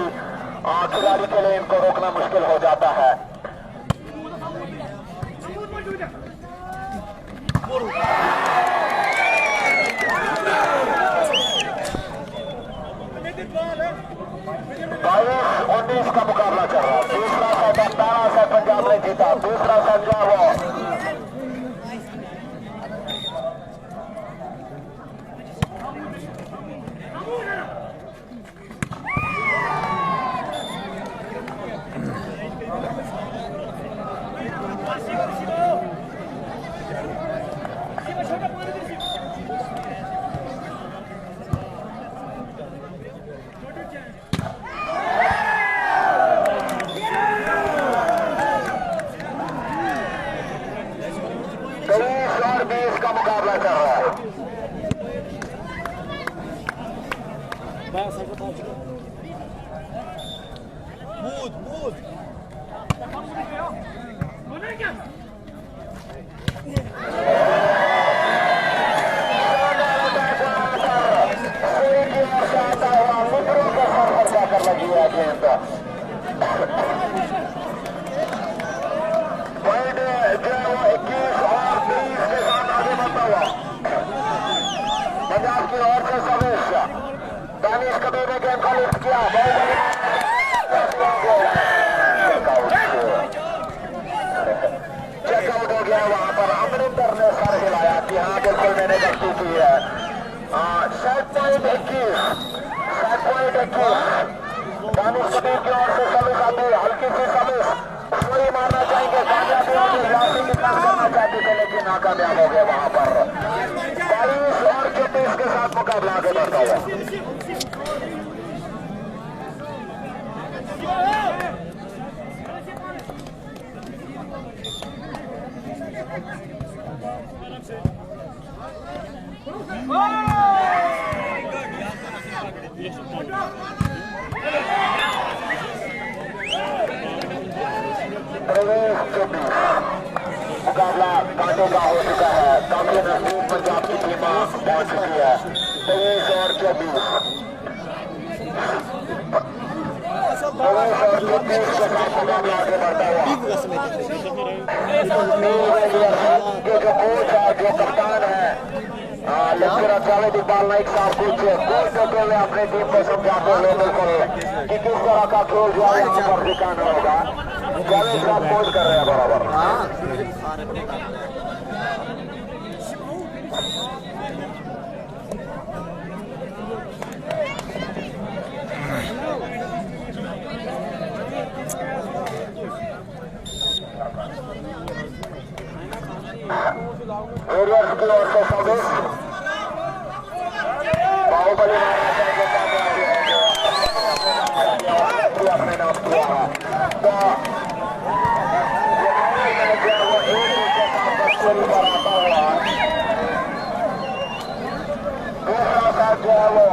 खिलाड़ी के लिए इनको रोकना मुश्किल हो जाता है। बाईस 19 का मुकाबला चल रहा है। दूसरा सेट 18 से पंजाब ने जीता। दूसरा सेट जो वो 23 और 20 का मुकाबला चल रहा है। लगी है गेंद। पॉइंट जो है वो 21 और 20 के साथ आगे बढ़ता हुआ पंजाब की ओर से सर्विस। दानिश कबीर ने गेंद को लिफ्ट किया। चेकआउट हो गया वहां पर। अमरिंदर ने सर हिलाया कि हाँ बिल्कुल मैंने गलती की है। 7.21 दानिश कबीर की ओर से सर्विस आती है। हल्की सी सर्विस वही मारना चाहेंगे, कामयाबी होगी। यासी की पास करना चाहते थे लेकिन नाकामयाब हो गए वहां पर। 22 और 34 के साथ मुकाबला आगे बढ़ता हुआ। प्रवेश 24 मुकाबला कांटे का हो चुका है। काफी नजदीक पंजाब की टीम पहुंच चुकी है। 23 और 24 के साथ मुकाबला आगे बढ़ता हुआ। जो कोच है, जो कप्तान है, लेफ्टिनेंट जावेद इकबाल नाइक साहब कुछ कोच देते हुए अपनी टीम को समझाते हुए बिल्कुल कि किस तरह का खेल जो है यहाँ पर दिखाना होगा। जावेद साहब कोच कर रहे हैं बराबर। सर्विस बाहुबली अपने नाम किया है। तो वो एक दूसरे पर आता हुआ दूसरा साथ जो है वो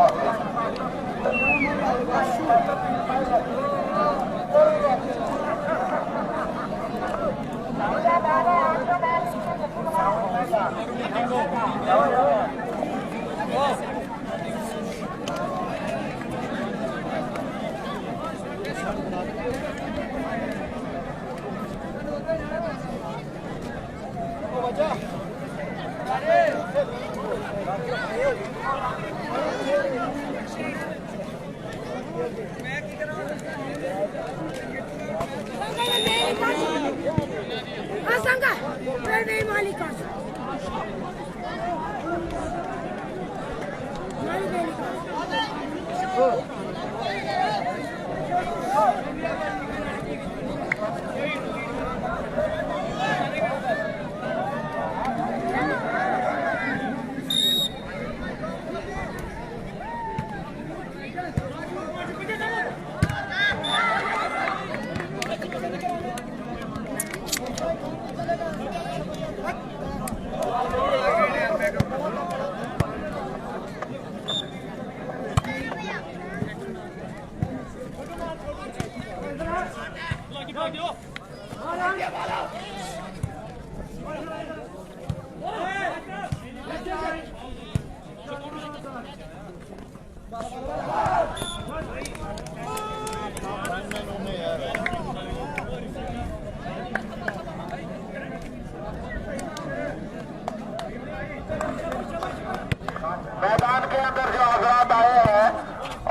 मैदान के अंदर जो हजरात आए हैं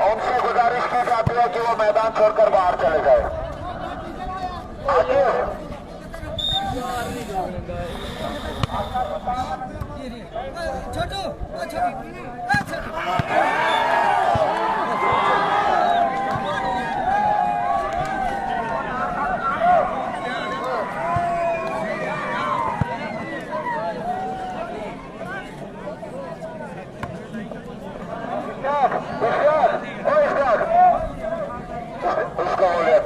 उनसे गुजारिश की जाती है कि वो मैदान छोड़कर बाहर चले जाए। आगे उसको बोले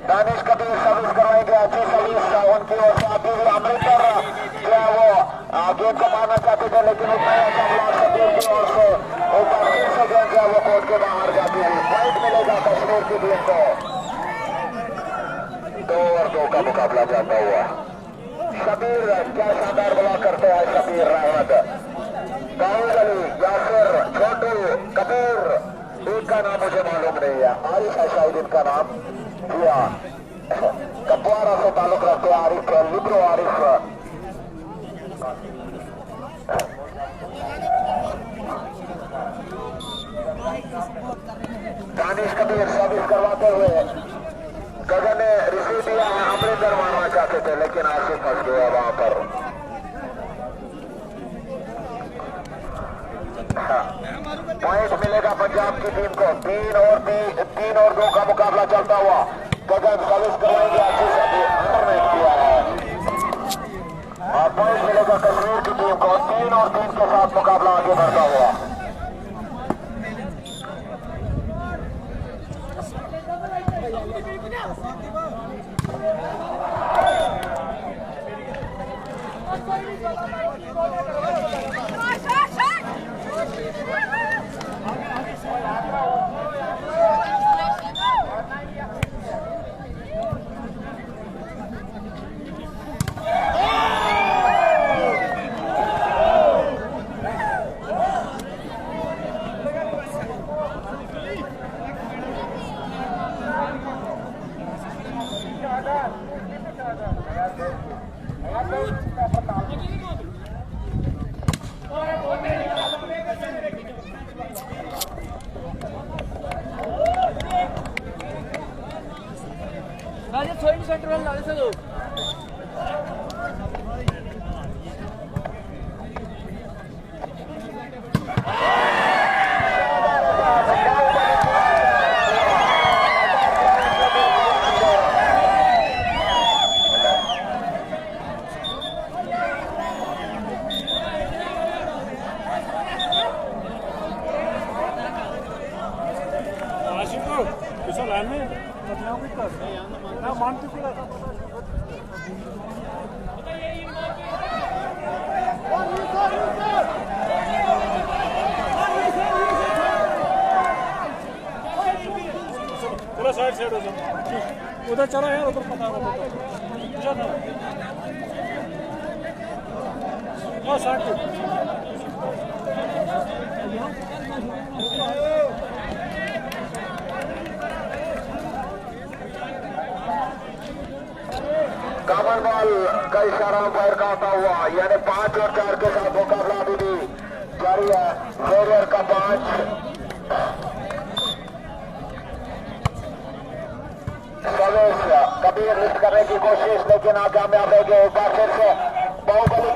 दानिश कबीर सर्विस करवाएंगे। अच्छी सर्विस उनकी ओर से आती हुई अमृतसर जो है वो गेम को मारना चाहते थे, लेकिन उतना अच्छा ब्लॉक कबीर की ओर से एक बार फिर से गेम जो है वो कोर्ट के बाहर जाती हुई पॉइंट मिलेगा कश्मीर की टीम को। 2 और 2 का मुकाबला जाता हुआ। शबीर क्या शानदार ब्लॉक करते हैं शबीर रहमत। दाऊद अली, यासिर, छोटू, कबीर, एक का नाम मुझे मालूम नहीं है। आरिफ है शायद इनका नाम। कपवारा से ताल्लुक रखते हैं आरिफ, लिब्रो आरिफ। दानिश कबीर सर्विस करवाते हुए गगन ने रिसीव दिया है। अमृतसर मारना चाहते थे लेकिन आसिफ फंस गया वहां पर। पॉइंट मिलेगा पंजाब की टीम को। 3 और 2 का मुकाबला चलता हुआ। गगन सर्विस करवाएंगे, अच्छी से अंडरनेट किया है और पॉइंट मिलेगा कश्मीर की टीम को। 3 और 3 के साथ मुकाबला आगे बढ़ता हुआ। उधर चला यार, उधर पता होगा। कमल बॉल का इशारा अंपायर का होता हुआ, यानी 5 और 4 के साथ मुकाबला अभी भी जारी है। वॉरियर का 5, कबीर लिफ्ट करने की कोशिश लेकिन नाकामयाब रह गए। एक बार फिर से बाहुबली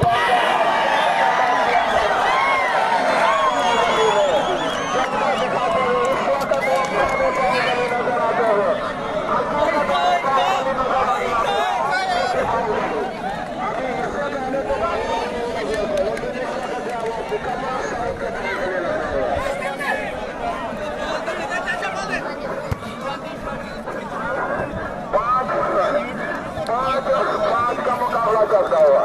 का मुकाबला करता हुआ।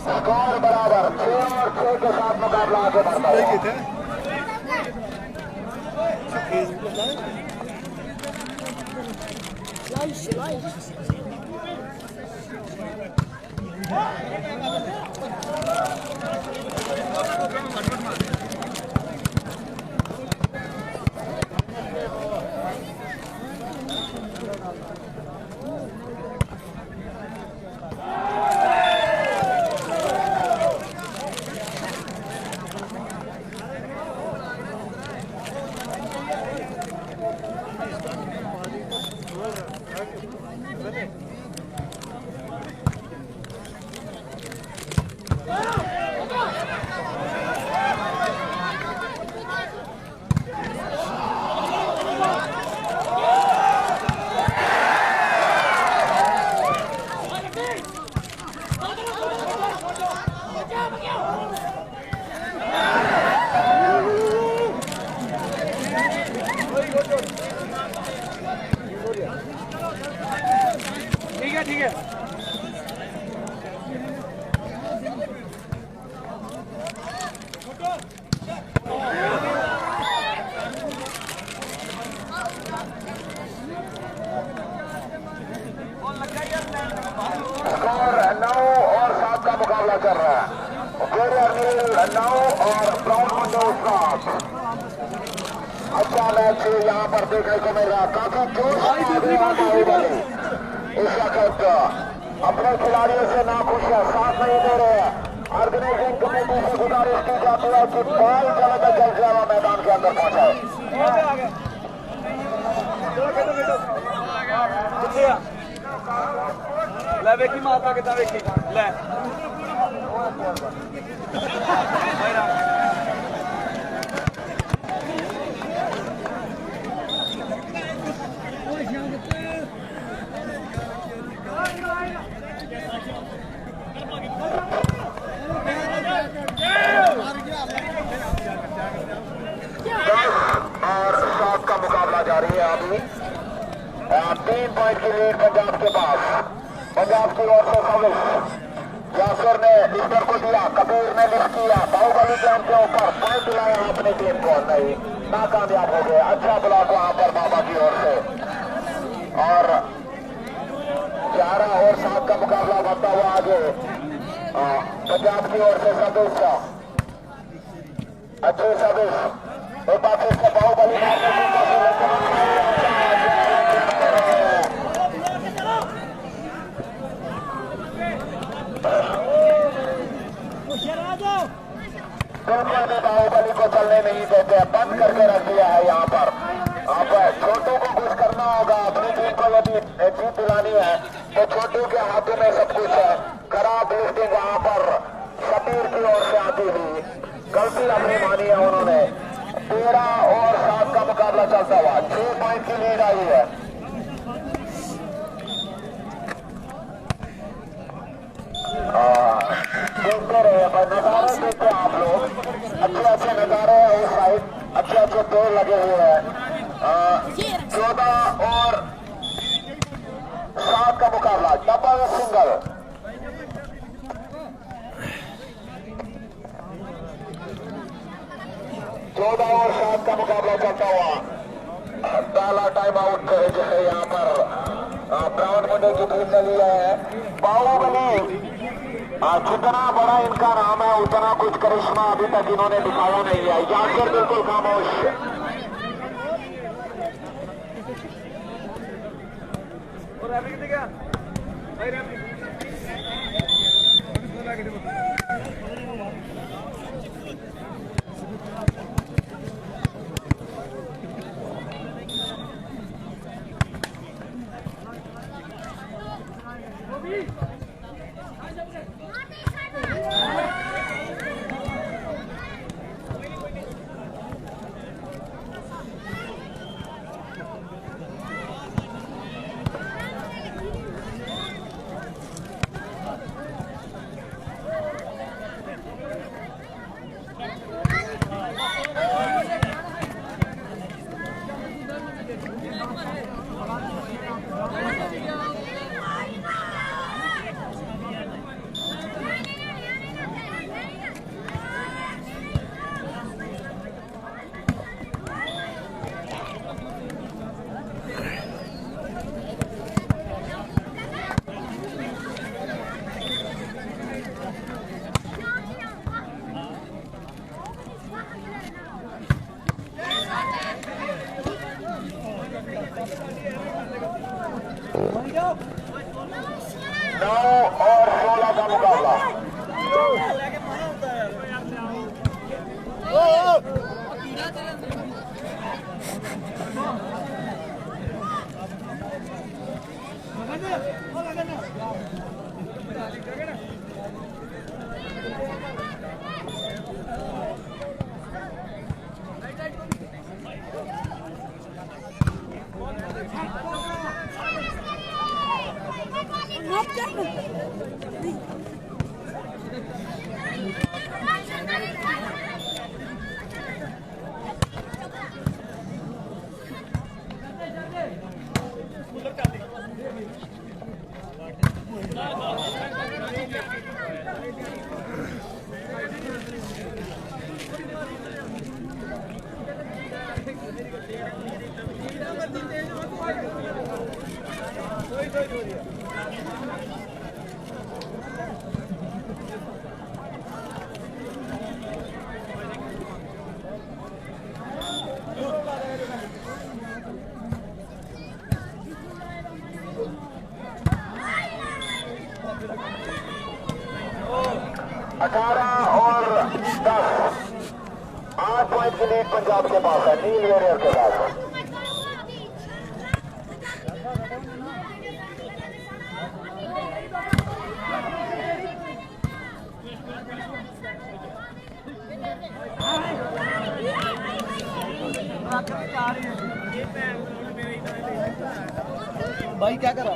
स्कोर बराबर 6 और 6 के साथ मुकाबला आगे बढ़ता है। ठीक है। स्कोर 9 और 7 का मुकाबला कर रहा है। वॉरियर नील 9 और ब्राउन मुंडे 7। अच्छा मैच यहाँ पर देखने को मिल रहा है। काफी जोश इस वक्त अपने खिलाड़ियों से नाखुश है, साथ नहीं दे रहे हैं। ऑर्गेनाइजिंग कमेटी से गुजारिश की जाती है कि बॉल ज्यादा जल्द ज्यादा मैदान के अंदर पहुंचाए। वेखी माता कितना वेखी ले और 7 का मुकाबला जारी है। अभी 3 पॉइंट की लीड पंजाब के पास। पंजाब की ओर से सर्विस यासर ने लिफ्टर को दिया, कबीर ने लिफ्ट किया, बाहुबली के उनके ऊपर पॉइंट दिलाया अपनी टीम को, नहीं नाकामयाब हो गए। अच्छा ब्लॉक वहां पर बाबा की ओर से। और 11 और 7 का मुकाबला बढ़ता हुआ आगे। पंजाब की ओर से सर्विस, अच्छी सर्विस, एक बार फिर से बाहुबली मारने की बाहुबली को चलने नहीं देते, बंद करके रख दिया है यहाँ पर। अब छोटू को कुछ करना होगा, अपनी टीम को यदि जीत दिलानी है तो छोटू के हाथों में सब कुछ है। खराब लिफ्टिंग वहाँ पर शबीर की ओर से आती हुई, गलती अपनी मानी है उन्होंने। 13-7 का मुकाबला चलता हुआ, 6 पॉइंट की लीड आई है। देखते रहे नजारे, देखते आप लोग, अच्छे नजारे हैं इस साइड, अच्छे पेड़ लगे हुए हैं। 14-7 का मुकाबला, डबल सिंगल। 14-7 का मुकाबला चलता हुआ। पहला टाइम आउट जो है यहाँ पर ब्राउन मुंडे की टीम ने लिया है। बाहुबली, जितना बड़ा इनका नाम है उतना कुछ करिश्मा अभी तक इन्होंने दिखाया नहीं है। यासिर बिल्कुल खामोश। और 16 का मुकाबला। और 10, 8 पॉइंट की लीड पंजाब के पास है, नील वेरियर के पास। भाई क्या करा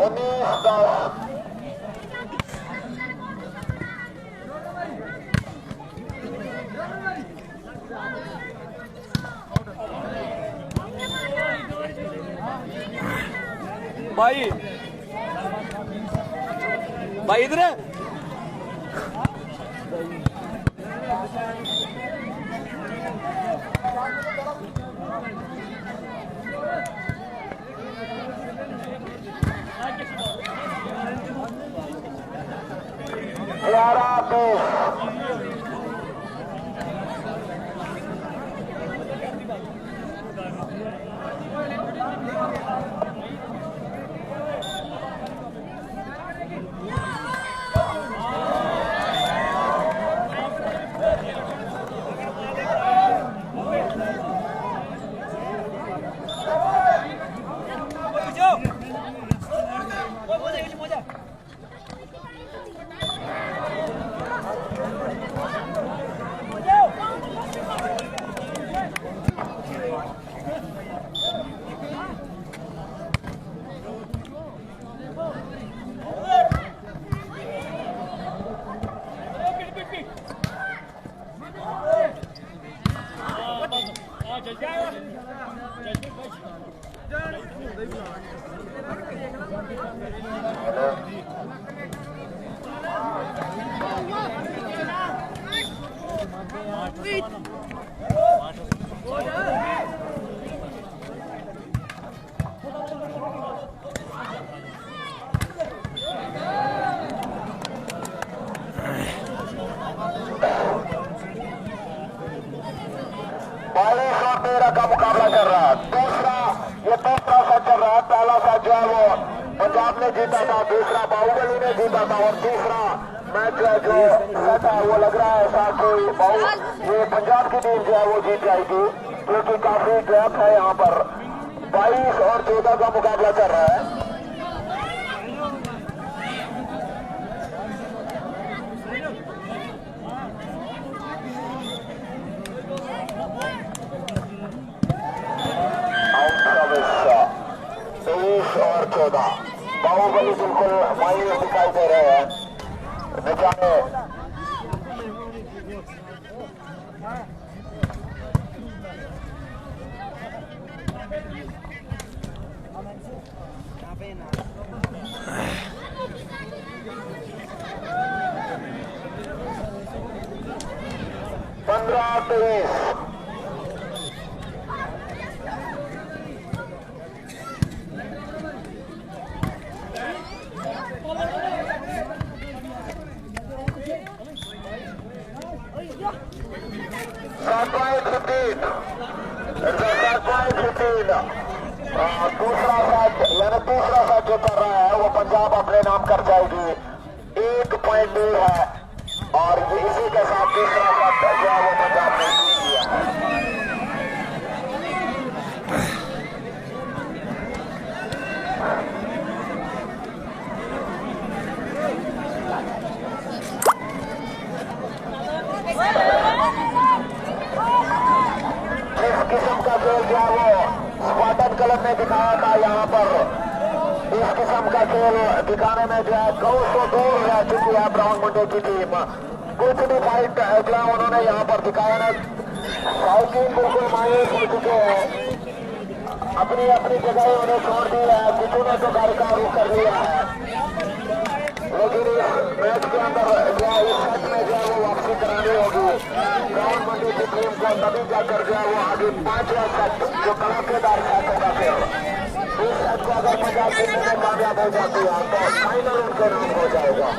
19-10। भाई भाई इधर है। का मुकाबला चल रहा है। ये दूसरा सेट चल रहा है। पहला सेट जो है वो पंजाब ने जीता था, दूसरा बाहुबली ने जीता था और तीसरा मैच जो सेट है वो लग रहा है ऐसा कोई ये पंजाब की टीम जो है वो जीत जाएगी, क्योंकि काफी गैप है यहाँ पर। 22 और 14 का मुकाबला चल रहा है। और 14 बाहुबली बिल्कुल मायूस दिखाई दे रहे हैं। निचाने पंद्रह 23 दूसरा सेट जो कर रहा है वो पंजाब अपने नाम कर जाएगी। 1 पॉइंट दूर है और इसी के साथ तीसरा सेट जो है वो पंजाब ने जीत लिया। जिस किस्म का खेल जो है वो स्पार्टन क्लब ने दिखाया था, यहाँ पर इस किस्म का खेल दिखाने में जो है कौशो दूर रह चुकी है ब्राउन मुंडे की टीम। कुछ भी फाइट जो है उन्होंने यहाँ पर दिखाया ना, शौकीन बिल्कुल मायूस हो चुके हैं, अपनी अपनी जगह उन्हें छोड़ दी है। कुछ ने तो घर का रुख कर लिया है, लेकिन इस मैच के अंदर जो है इस सेट में जो है वो वापसी करानी होगी ब्राउन मुंडे की टीम को, तभी जाकर जो है वो आगे 5वां सेट जो कड़ाकेदार सेट होगा फिर इस सेट को अगर पंजाब जीतने में कामयाब हो जाती है तो फाइनल उनके नाम हो जाएगा।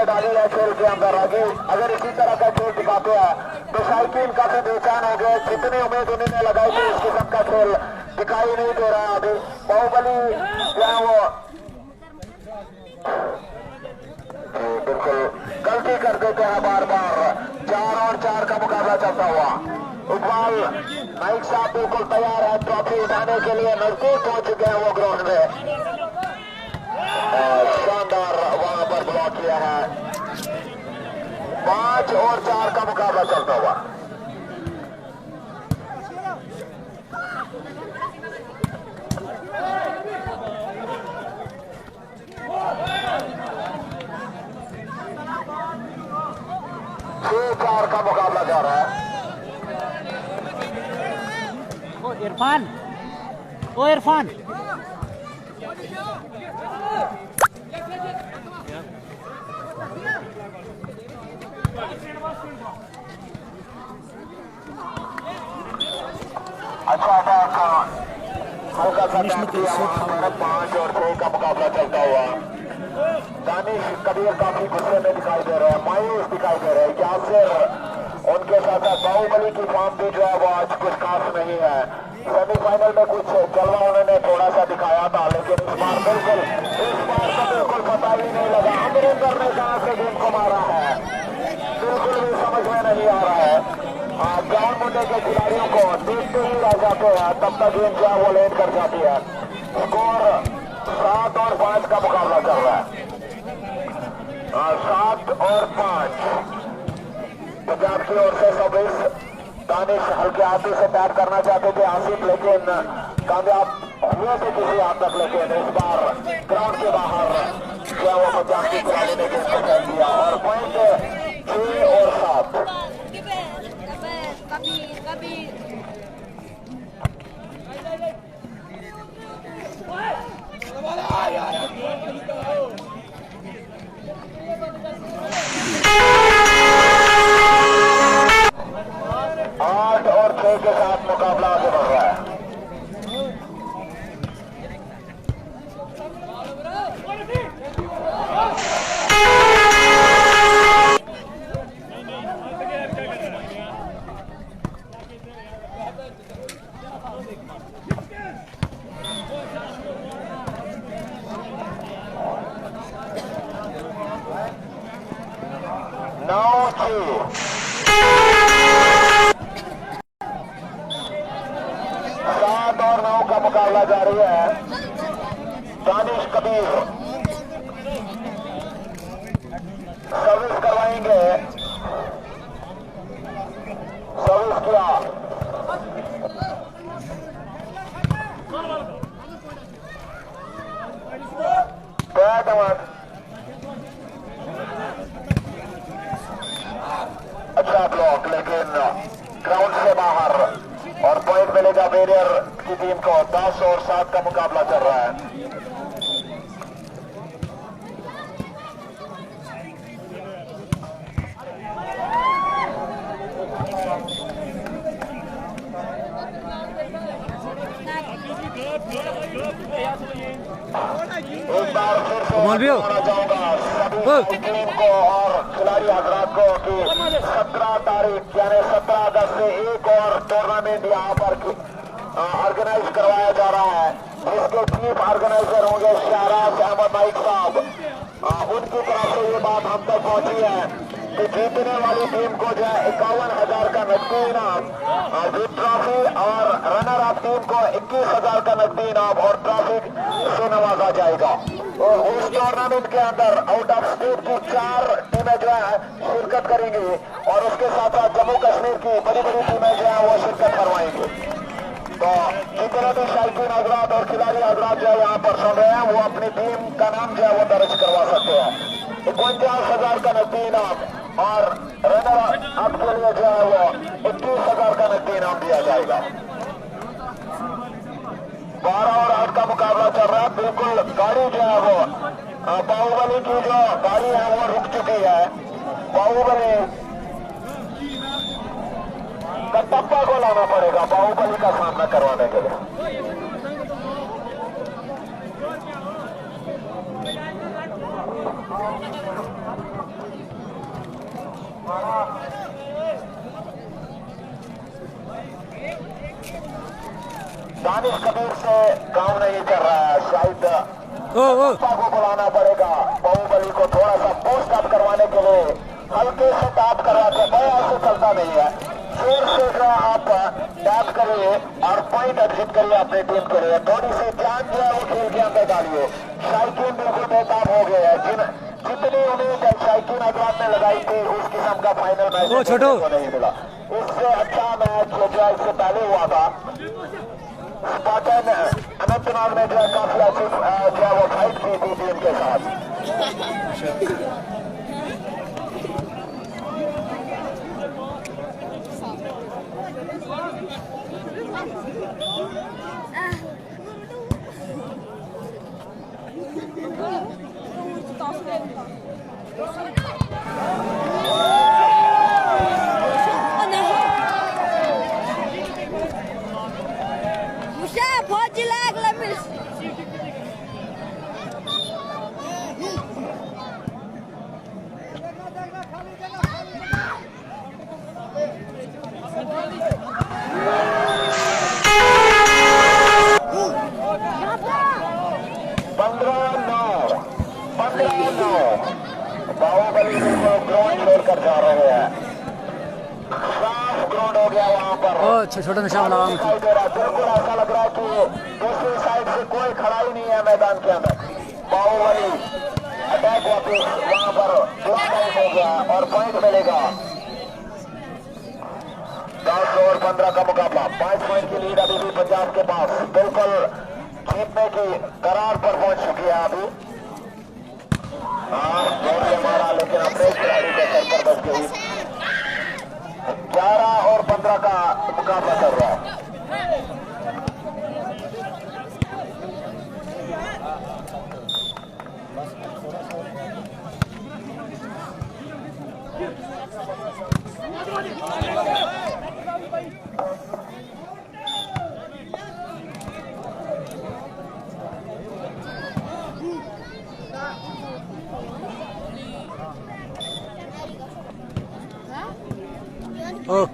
ने डाली है खेल के अंदर। अगर इसी तरह का खेल दिखाते हैं तो शायकीन काफी बेचैन हो गए। जितनी उम्मीद उन्होंने लगाई थी इस किस्म का खेल दिखाई नहीं दे रहा है अभी। बाहुबली जो है वो बिल्कुल गलती कर देते हैं बार बार। 4 और 4 का मुकाबला चलता हुआ। इकबाल नाइक साहब बिल्कुल तैयार है ट्रॉफी उठाने के लिए, नजदीक पहुंच चुके हैं वो ग्राउंड में। शानदार वहां पर ब्लॉक किया है। 5 और 4 का मुकाबला चलता हुआ। चार का मुकाबला जा रहा है। ओ इरफान, ओ इरफान, अच्छा अटैक हल्का सा टैप किया वहां पर। 5 और 6 का मुकाबला चलता हुआ। दानिश कबीर काफी गुस्से में दिखाई दे रहे हैं, मायूस दिखाई दे रहे हैं। यासिर उनके साथ साथ बाहुबली की फॉर्म भी जो है वो आज कुछ खास नहीं है। सेमीफाइनल में कुछ जलवा उन्होंने थोड़ा सा दिखाया था, लेकिन इस बार तो बिल्कुल पता ही नहीं लगा अमरिंदर ने कहां से गेंद को मारा है, बिल्कुल भी समझ में नहीं आ रहा है। ग्राउंड मुद्दे के खिलाड़ियों को देखते ही रह जाते हैं, तब तक गेंद जो है वो लेट कर जाती है। स्कोर 7 और 5 का मुकाबला चल रहा है। 7 और 5 पंजाब की ओर से 26। दानिश हल्के हाथों से टैप करना चाहते थे आसिफ, लेकिन कामयाब हुए थे किसी हाथ तक। लेकिन इस बार ग्राउंड के बाहर क्या वो पंजाब के खिलाड़ी ने गेंद को फेंक दिया और पॉइंट 6 और 7। आठ और 6 के साथ मुकाबला आगे बढ़ रहा है। मुकाबला जारी है। दानिश कबीर सर्विस करवाएंगे। सर्विस किया, अच्छा ब्लॉक, लेकिन ग्राउंड से बाहर और पॉइंट मिलेगा वेरियर की टीम को। 10 और 7 का मुकाबला चल रहा है। एक बार फिर से बताना चाहूंगा सभी टीम को और खिलाड़ी हजरात को कि 17 तारीख यानी 17 अगस्त से एक और टूर्नामेंट यहाँ पर ऑर्गेनाइज करवाया जा रहा है, जिसके चीफ ऑर्गेनाइजर होंगे शहराज अहमद नाइक साहब। उनकी तरफ से ये बात हम तक पहुंची है कि जीतने वाली टीम को जो है 51,000 का नकदी इनाम, जीत ट्रॉफी, और रनर अप टीम को 21,000 का नकदी इनाम और ट्रॉफी से नवाजा जाएगा। तो उस टूर्नामेंट के अंदर आउट ऑफ स्टेट की 4 टीमें जो है शिरकत करेंगी और उसके साथ साथ जम्मू कश्मीर की बड़ी बड़ी टीमें जो है वो शिरकत करवाएंगी। तो जितने भी शायकीन हजरात और खिलाड़ी हजरात जो है यहाँ पर सुन रहे हैं वो अपनी टीम का नाम जो है वो दर्ज करवा सकते हैं। 49,000 का नकदी इनाम और रनर अप के लिए जो है वो 21,000 का नकदी इनाम दिया जाएगा। 12 और 8 का मुकाबला चल रहा है। बिल्कुल गाड़ी जो है वो बाहुबली की जो गाड़ी है वो रुक चुकी है। बाहुबली कटप्पा को लाना पड़ेगा बाहुबली का सामना करवाने के लिए। दानिश कबीर से काम नहीं कर रहा है, शायद को बुलाना पड़ेगा बाहुबली को थोड़ा सा पोस्ट अप करवाने के लिए, हल्के से टैप करवा के। मैं ऐसे चलता नहीं है, जोर से जो आप टैप करिए और पॉइंट एग्जिट करिए अपनी टीम के लिए। थोड़ी सी ध्यान जो है वो खेल के अंदर डालिए। शायकीन बिल्कुल बेताब हो गए हैं, जितनी उम्मीद शायकीन अजवान ने लगाई थी उस किस्म का फाइनल मैच को नहीं मिला। इससे अच्छा मैच जो है इससे पहले हुआ था, स्पार्टन अनंतनाग ने जो है काफी अच्छी जो है वो फाइट की थी टीम के साथ। बाहुबली को ग्राउंड छोड़कर जा रहे हैं, साफ ग्राउंड हो गया वहाँ पर। छोटा नशा वाला दिखाई दे रहा है, बिल्कुल ऐसा लग रहा है कि दूसरी साइड से कोई खड़ा ही नहीं है मैदान के अंदर। बाहुबली अटैक वापिस वहाँ पर ब्लॉक आउट हो गया और पॉइंट मिलेगा। 10 ओवर 15 का मुकाबला, 5 पॉइंट की लीड अभी भी पंजाब के पास, बिल्कुल जीतने की करार पर पहुंच चुकी है अभी। जोर से मारा लेकिन अपने खिलाड़ी के सर पर बच गई। 11 और 15 का मुकाबला चल रहा है। Oh.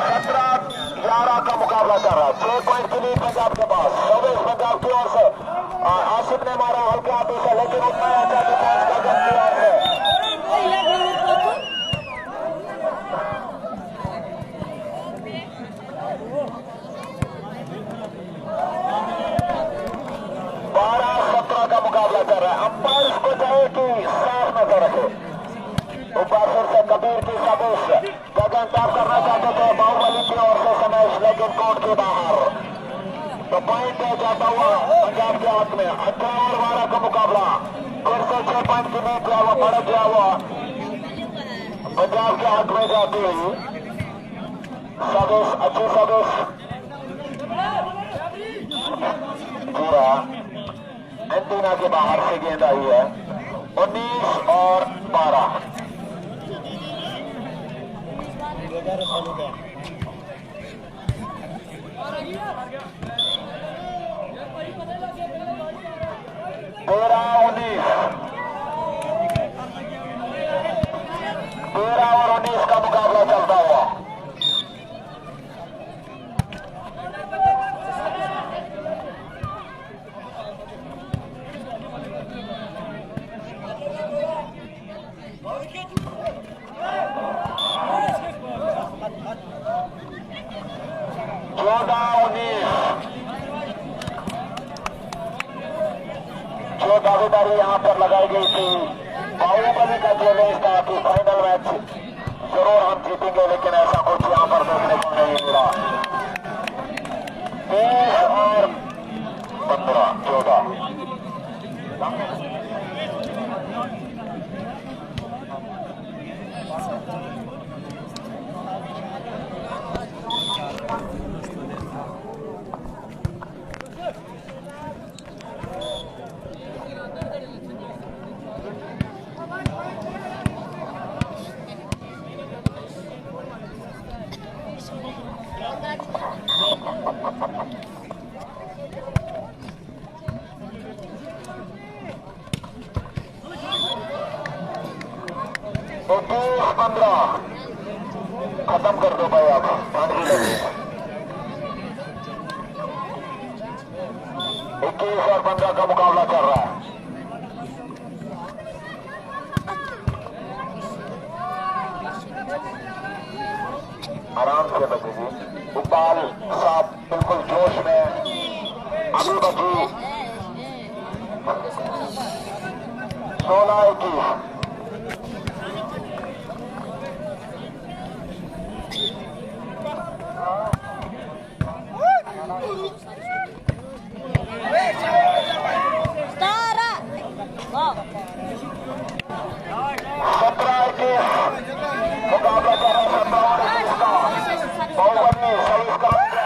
17-11 का मुकाबला कर रहा है। 6 पॉइंट की लीड पंजाब के पास। सर्विस पंजाब की ओर से आसिफ ने मारा हल्के हाथों से, लेकिन उतना अच्छा डिफेंस गगन की ओर से। 12-17 का मुकाबला कर रहा है। अंपायर को चाहे कि साफ नजर रखे। ऊपर से कबीर की सर्विस गगन टैप करना चाहते थे बाहुबली की ओर से स्मैश, लेकिन कोर्ट के बाहर। तो पॉइंट जाता हुआ पंजाब के हाथ में। 18 और 12 का मुकाबला, फिर से 6 पॉइंट की लीड गया हुआ, बढ़ गया हुआ पंजाब के हाथ में जाती हुई सर्विस। अच्छी सर्विस पूरा एंटीना के बाहर से गेंद आई है। 19 और 12। तेरह और 19 का मुकाबला चलता हुआ। जो दावेदारी यहाँ पर लगाई गई थी बाहुबली का चैलेंज था कि फाइनल मैच जरूर हम जीतेंगे, लेकिन ऐसा कुछ यहाँ पर देखने को नहीं मिला। 30 और 15 14। 21-15 खत्म कर दो भाई आप। 21 और 15 का मुकाबला चल रहा है। आराम से बचेगी। इकबाल साहब बिल्कुल जोश में। अभी बची 16-21। मुकाबला चल रहा है 17-21 का। बाहुबली सर्विस करेंगे।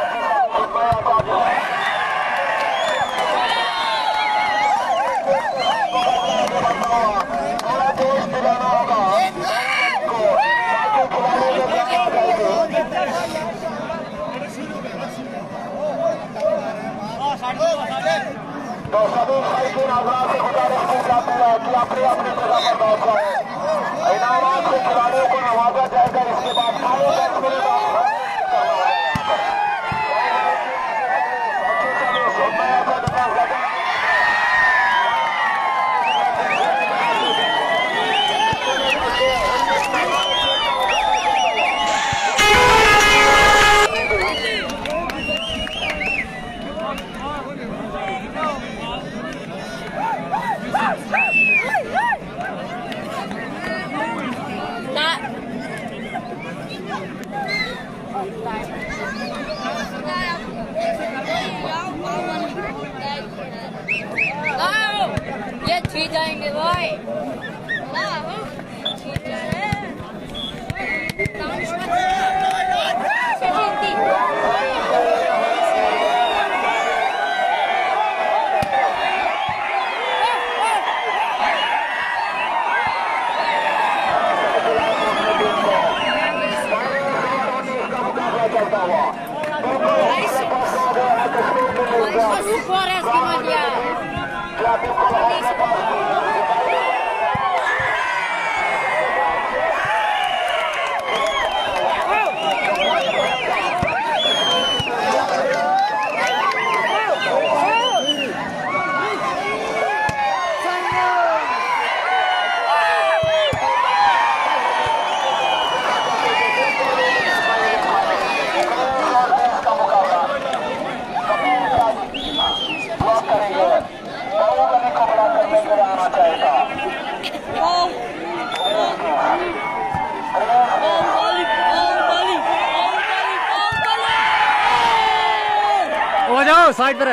थोड़ा जोश दिलाना होगा को, बाकी खिलाड़ियों को करना चाहिए। तो सभी साइकिल हजरात से गुजारिश की जाती है कि अपनी अपनी जगह पर बैठ जाए। इनामात से खिलाड़ियों को नवाजा जाएगा। इसके बाद सारे 10 मिनट ये ठीक जाएंगे भाई। हो जाओ साइड पर।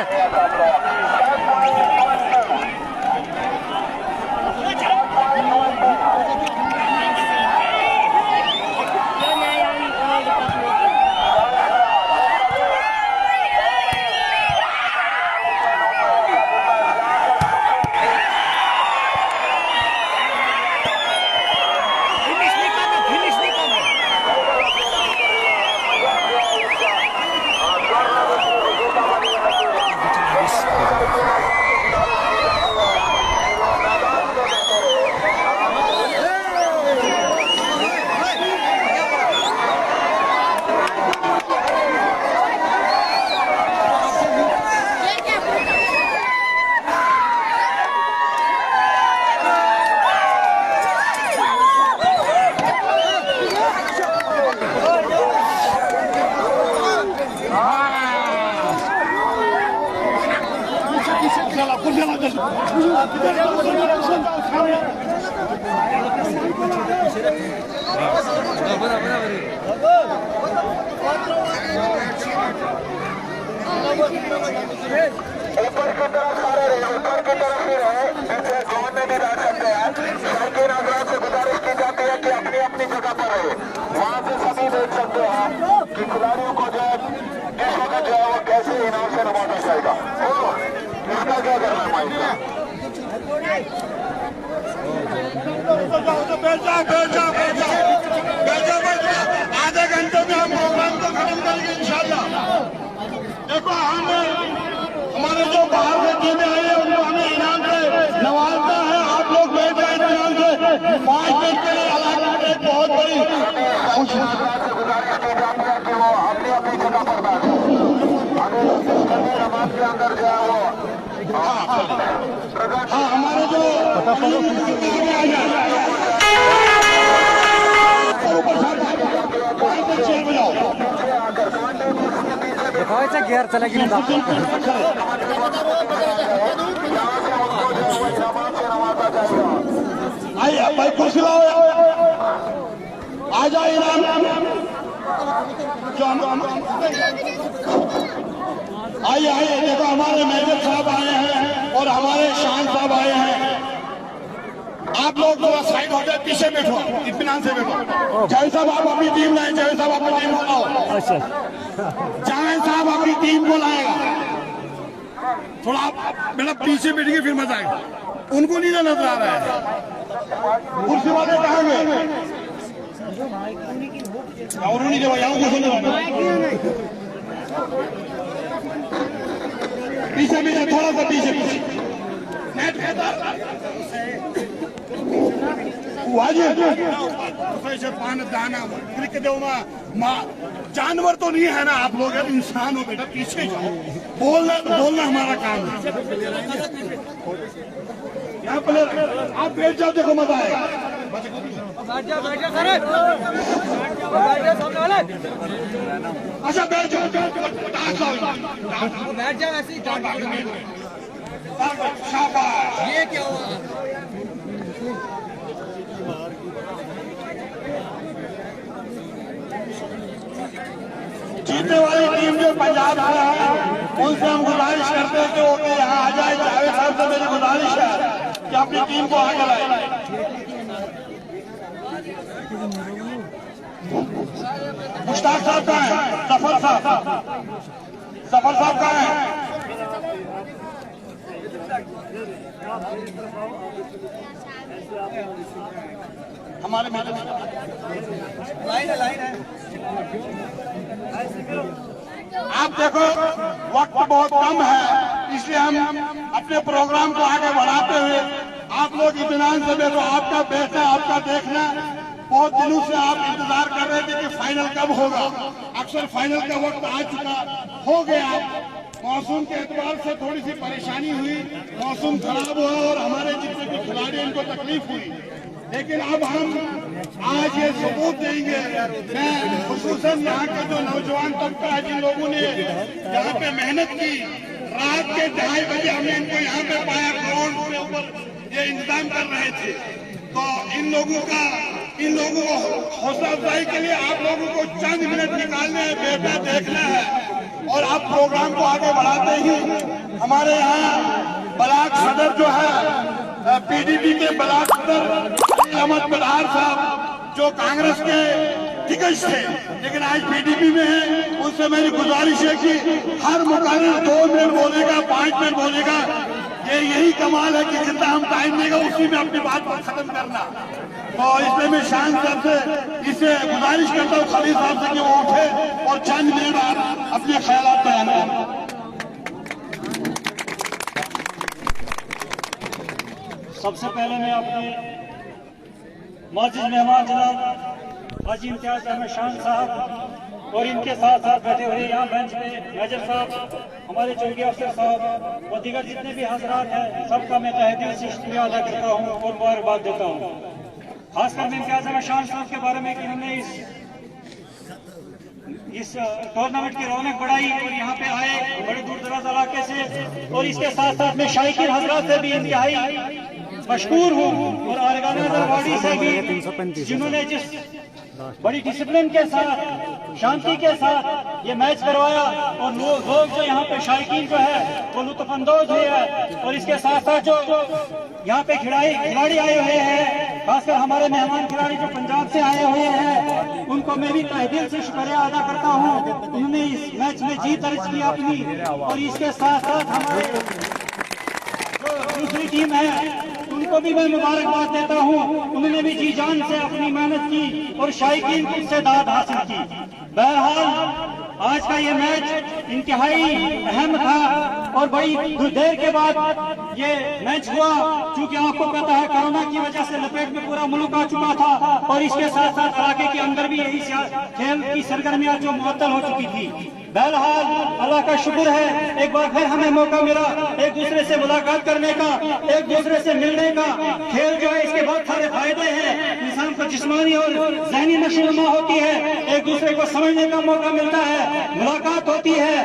ऊपर की तरफ सारे रहे, ऊपर की तरफ ही रहे, पीछे जोन में भी बैठ सकते हैं। साइकिल हजरात से गुजारिश की जाती है कि अपनी अपनी जगह पर रहे। वहाँ से सभी देख सकते हैं कि खिलाड़ियों को जो जिस वक्त जो है वो कैसे इनाम से नवाजा जाएगा। इसका क्या करना है माइक का? आधे घंटे में हम प्रोग्राम को खत्म करेंगे इंशाल्लाह। देखो हमारे जो बाहर से टीमें आई है उनको हमें इनाम से नवाजना है। आप लोग बैठ जाए इनाम से 5 मिनट के लिए अलग जगह पर बैठो। अगर नमाज के अंदर जो है वो हमारे जो गियर चला गया आइए भाई कुर्सी लाओ, आ जाओ इनाम आइए आइए। देखो हमारे मैनेजर साहब आए हैं और हमारे शान साहब आए हैं। आप लोग थोड़ा साइड हो जाए, पीछे बैठो, इत्मीनान से बैठो। जावेद साहब आप अपनी टीम लाए, जावेद साहब अपनी टीम को लाओ। जावेद साहब अपनी टीम को लाएगा। थोड़ा बेटा पीछे बैठिए, फिर मजा आएगा। उनको नहीं नजर आ रहा है, कुर्सी वाले कहाँ गए? और नहीं जब यहाँ पीछे पीछे थोड़ा सा पीछे पीछे पान दाना जानवर तो नहीं है ना, आप लोग इंसान हो बेटा, पीछे जाओ। बोलना हमारा काम है। यहाँ पर आप बैठ जाओ, देखो मजा आएगा। अच्छा बैठ जाओ, बैठ जाओ ऐसे ही। शाबाश। ये क्या हुआ? जीतने वाली टीम जो पंजाब से है, उनसे हम गुजारिश करते हैं कि वो यहाँ आ जाए। जावेद साहब से मेरी गुजारिश है कि अपनी टीम को आगे लाए। मुश्ताक साहब कहाँ हैं? जफर साहब कहाँ हैं? हमारे मैडम लाइन है। आप देखो वक्त बहुत कम है, इसलिए हम अपने प्रोग्राम को आगे बढ़ाते हुए आप लोग इत्मीनान से बैठो। आपका बैठना, आपका देखना, बहुत दिनों से आप इंतजार कर रहे थे कि फाइनल कब होगा। अक्सर फाइनल का वक्त आ चुका हो गया। मौसम के एतबार से थोड़ी सी परेशानी हुई, मौसम खराब हुआ और हमारे जितने भी खिलाड़ी इनको तकलीफ हुई, लेकिन अब हम आज ये सबूत देंगे। मैं खुसूसन यहाँ के जो नौजवान तबका है, जिन लोगों ने यहाँ पे मेहनत की, रात के 2:30 बजे हमने इनको यहाँ पे पाया, ग्राउंड के ऊपर ये इंतजाम कर रहे थे। तो इन लोगों को हौसला अफजाई के लिए आप लोगों को चंद मिनट निकालने हैं, बेटा देखना है। और आप प्रोग्राम को आगे बढ़ाते ही हमारे यहाँ ब्लॉक सदर जो है, पीडीपी के ब्लॉक सदर अहमद बदहार साहब, जो कांग्रेस के दिग्गज थे लेकिन आज पीडीपी में है, उनसे मेरी गुजारिश है कि हर मुकाबले 2 मिनट बोलेगा, 5 मिनट बोलेगा। ये यही कमाल है कि जितना हम टाइम देगा उसी में अपनी बात को खत्म करना। तो इसलिए मैं शान साहब से इसे गुजारिश करता हूँ, खलील साहब से, कि वो उठे और चंद मिनट अपने ख्यालात बयान करें। सबसे पहले मैं अपने मौजूद मेहमान जनाब हाजी इम्तियाज अहमद शान साहब और इनके साथ साथ बैठे हुए यहाँ बेंच पे मेजर साहब, हमारे चौकी अफसर साहब और दीगर जितने भी हजरात हैं, सबका मैं तहे दिल से शुक्रिया अदा करता हूँ और मुबारकबाद देता हूँ। खासकर मैं इम्तियाज अहमद शान साहब के बारे में कि उन्होंने इस टूर्नामेंट की रौनक बढ़ाई और यहाँ पे आए बड़े दूर दराज इलाके से। और इसके साथ साथ मैं शायकीन हजरात से भी इंतहाई मशकूर हूँ और आरगाना दरवाड़ी से भी, जिन्होंने जिस बड़ी डिसिप्लिन के साथ, शांति के साथ ये मैच करवाया और लोग जो यहाँ पे शायकीन जो है वो लुत्फअंदोज हुए हैं। और इसके साथ साथ जो यहाँ पे खिलाड़ी आए हुए हैं, खासकर हमारे मेहमान खिलाड़ी जो पंजाब से आए हुए हैं, उनको मैं भी तहे दिल से शुक्रिया अदा करता हूँ। उन्होंने इस मैच में जीत दर्ज की अपनी। और इसके साथ साथ हमारे जो दूसरी टीम है उनको भी मैं मुबारकबाद देता हूँ। उन्होंने भी जी जान से अपनी मेहनत की और शायकीन की दाद हासिल की। बहरहाल आज का ये मैच इंतहाई अहम था और बड़ी देर के बाद ये मैच हुआ। चूंकि आपको पता है कोरोना की वजह से लपेट में पूरा मुल्क आ चुका था और इसके साथ साथ इलाके के अंदर भी यही खेल की सरगर्मियां जो मुअत्तल हो चुकी थी। बहरहाल अल्लाह का शुक्र है एक बार फिर हमें मौका मिला एक दूसरे से मुलाकात करने का, एक दूसरे से मिलने का। खेल जो है इसके बहुत सारे फायदे हैं, इंसान को जिस्मानी और ज़हनी नशोनुमा होती है, एक दूसरे को समझने का मौका मिलता है, मुलाकात होती है,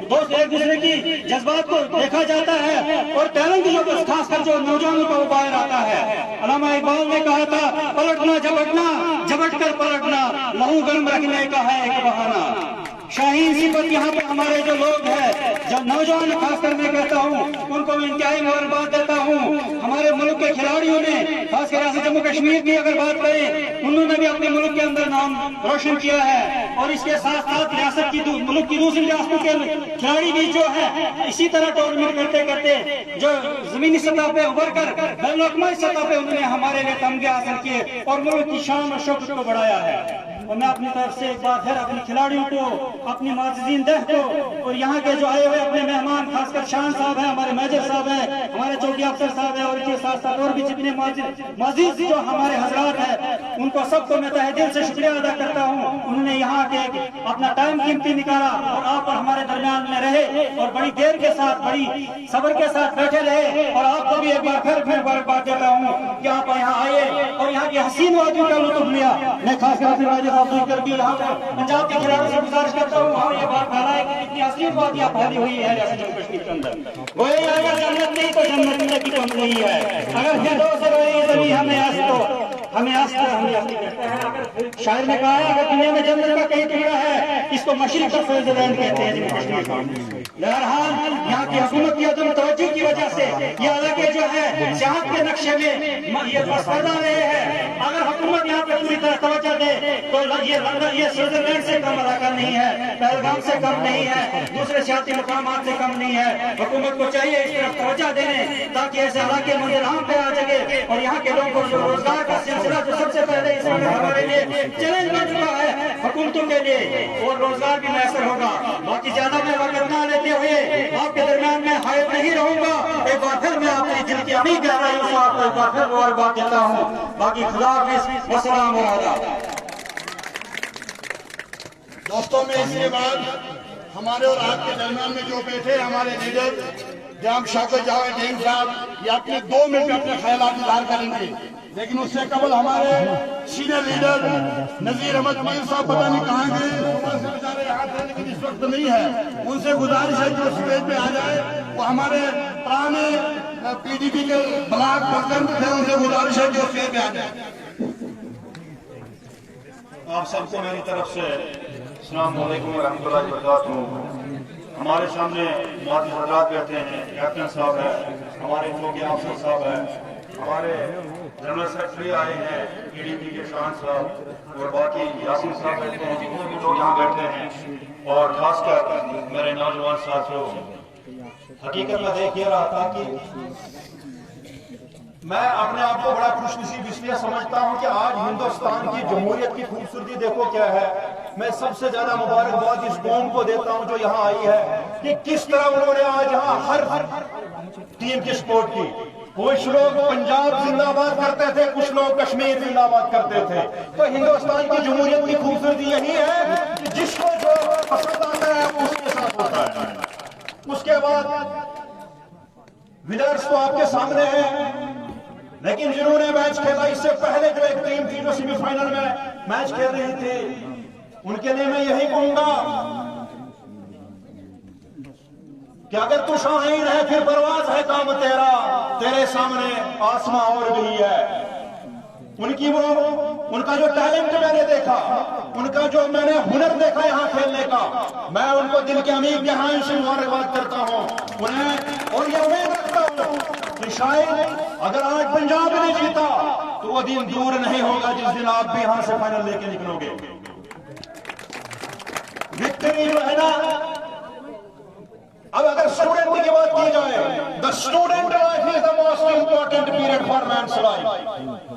दोस्त एक दूसरे की जज्बात को देखा जाता है और टैलेंट जो खासकर जो नौजवानों को बाहर आता है। अल्लामा इकबाल ने कहा था पलटना झपटना झपट कर पलटना, लहू गर्म रखने का है एक बहाना। शाहीन सिफत यहाँ पे हमारे जो लोग हैं, जो नौजवान खासकर मैं कहता हूँ उनको मैं इंतहाई मुबारकबाद देता हूँ। हमारे मुल्क के खिलाड़ियों ने खासकर जम्मू कश्मीर की अगर बात करें, उन्होंने भी अपने मुल्क के अंदर नाम रोशन किया है और इसके साथ साथ रियासत की मुल्क की दूसरी रियासतों के खिलाड़ी भी जो है इसी तरह टूर्नामेंट करते करते जो जमीनी सतह पे उभर कर बैनुल-अक़वामी सतह पे उन्होंने हमारे लिए तमगे हासिल किए और मुल्क की शान और शौकत को बढ़ाया है। और मैं अपनी तरफ से एक बार फिर अपने खिलाड़ियों को, अपनी माजिदीन दह को और यहाँ के जो आए हुए अपने मेहमान खासकर शान साहब हैं, हमारे मेजर साहब हैं, हमारे चौकी अफसर साहब हैं और इसके साथ साथ और भी जितने माजिद जो हमारे हजरात हैं, उनको सबको मैं तहे दिल से शुक्रिया अदा करता हूँ। उन्होंने यहाँ के अपना टाइम कीमती निकाला और आप हमारे दरमियान में रहे और बड़ी देर के साथ, बड़ी सब्र के साथ बैठे रहे और आपको भी एक बार फिर मुबारकबाद देता हूँ कि आप यहाँ आए और यहाँ की हसीन वादियों का लुत्फ लिया। मैं खासकर करके यहाँ पर पंजाब के खिलाड़ियों से गुजारिश करता हूँ और ये बात फैलाए कि कितनी हसीन वादियाँ फैली हुई है जैसे जम्मू कश्मीर के अंदर। वो अगर जन्नत नहीं तो जन्नत की कम नहीं है। अगर फिर से रही जमीन हमें कहते हैं, शायर ने कहा है अगर दुनिया में जन्नत का कहीं टुकड़ा है इसको मशरिक का स्विट्जरलैंड कहते हैं जम्मू कश्मीर को। बहरहाल यहाँ की हुकूमत की अदम तवज्जो की वजह से ये इलाके जो है सियाहत के नक्शे में ये पैदा रहे हैं। अगर हुकूमत यहाँ पे पूरी तरह तवज्जो दे तो ये स्विट्जरलैंड से कम इलाका नहीं है, पहलगाम से कम नहीं है, दूसरे सियासी मुकामात से कम नहीं है। हुकूमत को चाहिए इस तरफ तवज्जो देने ताकि ऐसे इलाके मंजराम पे आ सके और यहाँ के लोगों को जो रोजगार का सिलसिला जो सबसे पहले इस वक्त हमारे लिए चैलेंज बन चुका है हुकूमतों के लिए, और रोजगार भी मैसर होगा। बाकी ज्यादा मैं वक्त ना लेते हुए आपके दरमियान में हायर नहीं रहूंगा। एक बार फिर मैं अपनी दिल की अमीर गहराइयों से आपको एक बार फिर मुबारकबाद देता हूँ। बाकी खुदा हाफिज़, वस्सलाम और आदाब। दोस्तों में इसके बाद हमारे और आपके दरमियान में जो बैठे हमारे लीडर जनाब शौकत जावेद जैन साहब, ये अपने 2 मिनट में अपने ख्यालात इज़हार करेंगे, लेकिन उससे कबल हमारे सीनियर लीडर नजीर अहमद मीर साहब पता नहीं कहाँ गए, बेचारे यहाँ थे लेकिन इस वक्त नहीं है। उनसे गुजारिश है कि स्टेज पे आ जाए। वो हमारे पुराने PDP के ब्लॉक प्रसिडेंट थे, उनसे गुजारिश है कि स्टेज पे आ जाए। आप सबको मेरी तरफ से अस्सलाम वालेकुम रहमतुल्लाहि व बरकातहू। हमारे सामने माजी हजरात बैठे हैं, कैप्टन साहब है, हमारे चौकी अफसर साहब है, हमारे जनरल सेक्रेटरी आए हैं PDP के शान साहब और बाकी यासिन साहब बैठे हैं, जितने भी लोग यहाँ बैठे हैं और खासकर मेरे नौजवान साथियों। हकीकत में देख ये रहा था कि मैं अपने आप को बड़ा खुशनसीब इसलिए समझता हूं कि आज हिंदुस्तान की जमहूरियत की खूबसूरती देखो क्या है। मैं सबसे ज्यादा मुबारकबाद इस कौम को देता हूं जो यहाँ आई है कि किस तरह उन्होंने आज यहाँ हर टीम की सपोर्ट की। कुछ लोग पंजाब जिंदाबाद करते थे, कुछ लोग कश्मीर जिंदाबाद करते थे। तो हिंदुस्तान की जमहूरियत की खूबसूरती यही है कि जिसको जो पसंद आता है वो उसके साथ होता है। उसके बाद विनर्स तो आपके सामने है, लेकिन जिन्होंने मैच खेला इससे पहले जो एक टीम थी जो सेमीफाइनल में मैच खेल रही थी, उनके लिए मैं यही कहूंगा कि अगर तू शाहीन है फिर परवाज है काम तेरा, तेरे सामने आसमां और भी है। उनका जो टैलेंट मैंने देखा, उनका जो मैंने हुनर देखा यहाँ खेलने का, मैं उनको दिल के अमीर गहराइयों से मुबारकबाद करता हूँ उन्हें। और ये उम्मीद रखता हूँ कि शायद अगर आज पंजाब ने जीता तो वो दिन दूर नहीं होगा जिस दिन आप भी यहाँ से फाइनल लेके निकलोगे। विक्ट्री जो है ना, अब अगर स्टूडेंट की बात की जाए, the student life is the most important period for man's life.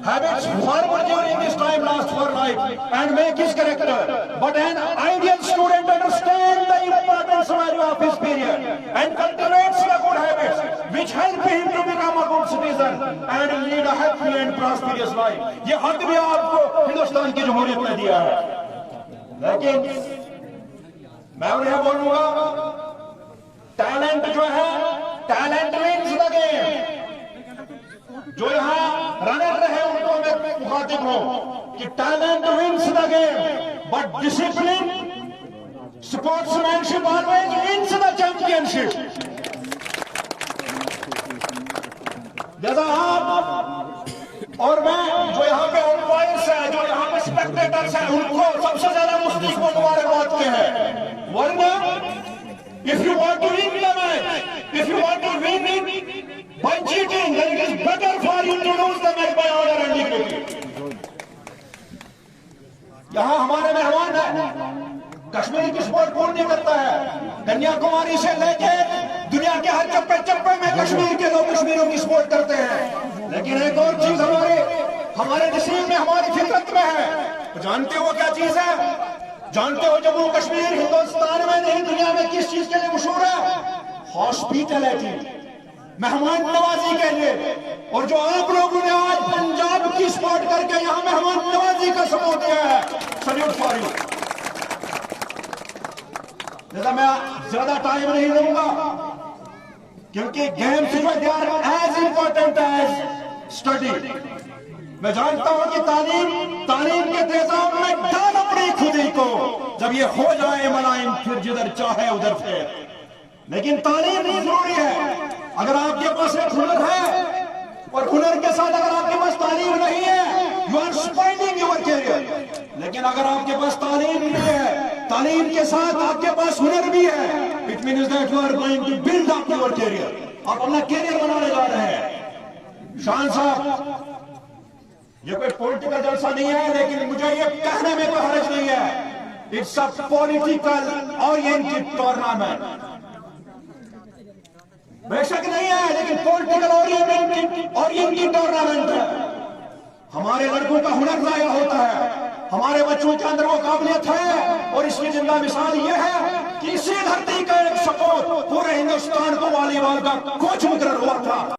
Habits formed during this time last for life. life and make his character. But an ideal student understands the importance value of his period and cultivates the good habits which help him to become a good citizen and lead a happy and prosperous life. ये हक भी आपको हिंदुस्तान की जमहूरियत ने दिया है, लेकिन मैं उन्हें बोलूंगा, टैलेंट जो है, टैलेंट विंस द गेम। जो यहाँ रनर रहे उनको मैं मुखातिब हूं कि talent wins the game, but discipline, sportsmanship always wins the championship. जैसा आप और मैं, जो यहाँ पे अंपायर्स है, जो यहाँ पे स्पेक्टेटर्स हैं, उनको सबसे ज्यादा मुफ्ती को मुबारकबाद के हैं। वरना if you want to win the match, if you want to win it by cheating, then it is better for you to lose the match by order and dignity. यहाँ हमारे मेहमान हैं, कश्मीरी की स्पोर्ट कौन नहीं करता है? कन्याकुमारी से लेके दुनिया के हर चप्पे चप्पे में कश्मीर के लोग कश्मीरियों की सपोर्ट करते हैं। लेकिन एक और चीज हमारे नसीब में, हमारी फितरत में है। जानते हो क्या चीज है? जानते हो जम्मू कश्मीर हिंदुस्तान में नहीं दुनिया में किस चीज के लिए मशहूर है? हॉस्पिटैलिटी, मेहमान नवाजी के लिए। और जो आप लोगों ने आज पंजाब की सपोर्ट करके यहाँ मेहमान नवाजी का सबूत दिया है, सल्यूट फॉर यू। जैसा मैं ज्यादा टाइम नहीं लूंगा क्योंकि गेम्स जो they are as important as study. मैं जानता हूं कि तालीम के तेजाब में डाल अपनी खुदी को, जब ये हो जाए मलाइम फिर जिधर चाहे उधर फिर। लेकिन तालीम भी जरूरी है। अगर आपके पास एक हुनर है और हुनर के साथ अगर आपके पास तालीम नहीं है, you are spoiling your career. लेकिन अगर आपके पास तालीम नहीं है, तालीम के साथ आपके पास हुनर भी है, it means that you are going to build up your career. आप अपना करियर बनाने जा रहे हैं। शान साहब, ये कोई पॉलिटिकल जलसा नहीं है, लेकिन मुझे ये कहने में कोई हर्ज नहीं है, it's a political oriented tournament. बेशक नहीं है, लेकिन पॉलिटिकल ओरिएंटेड टूर्नामेंट है। हमारे लड़कों का हुनर जाया होता है, हमारे बच्चों के अंदर वो काबिलियत है, और इसकी जिंदा मिसाल ये है कि इसी धरती का एक सपूत पूरे हिंदुस्तान को वॉलीबॉल का कोच मुकर्रर हुआ था।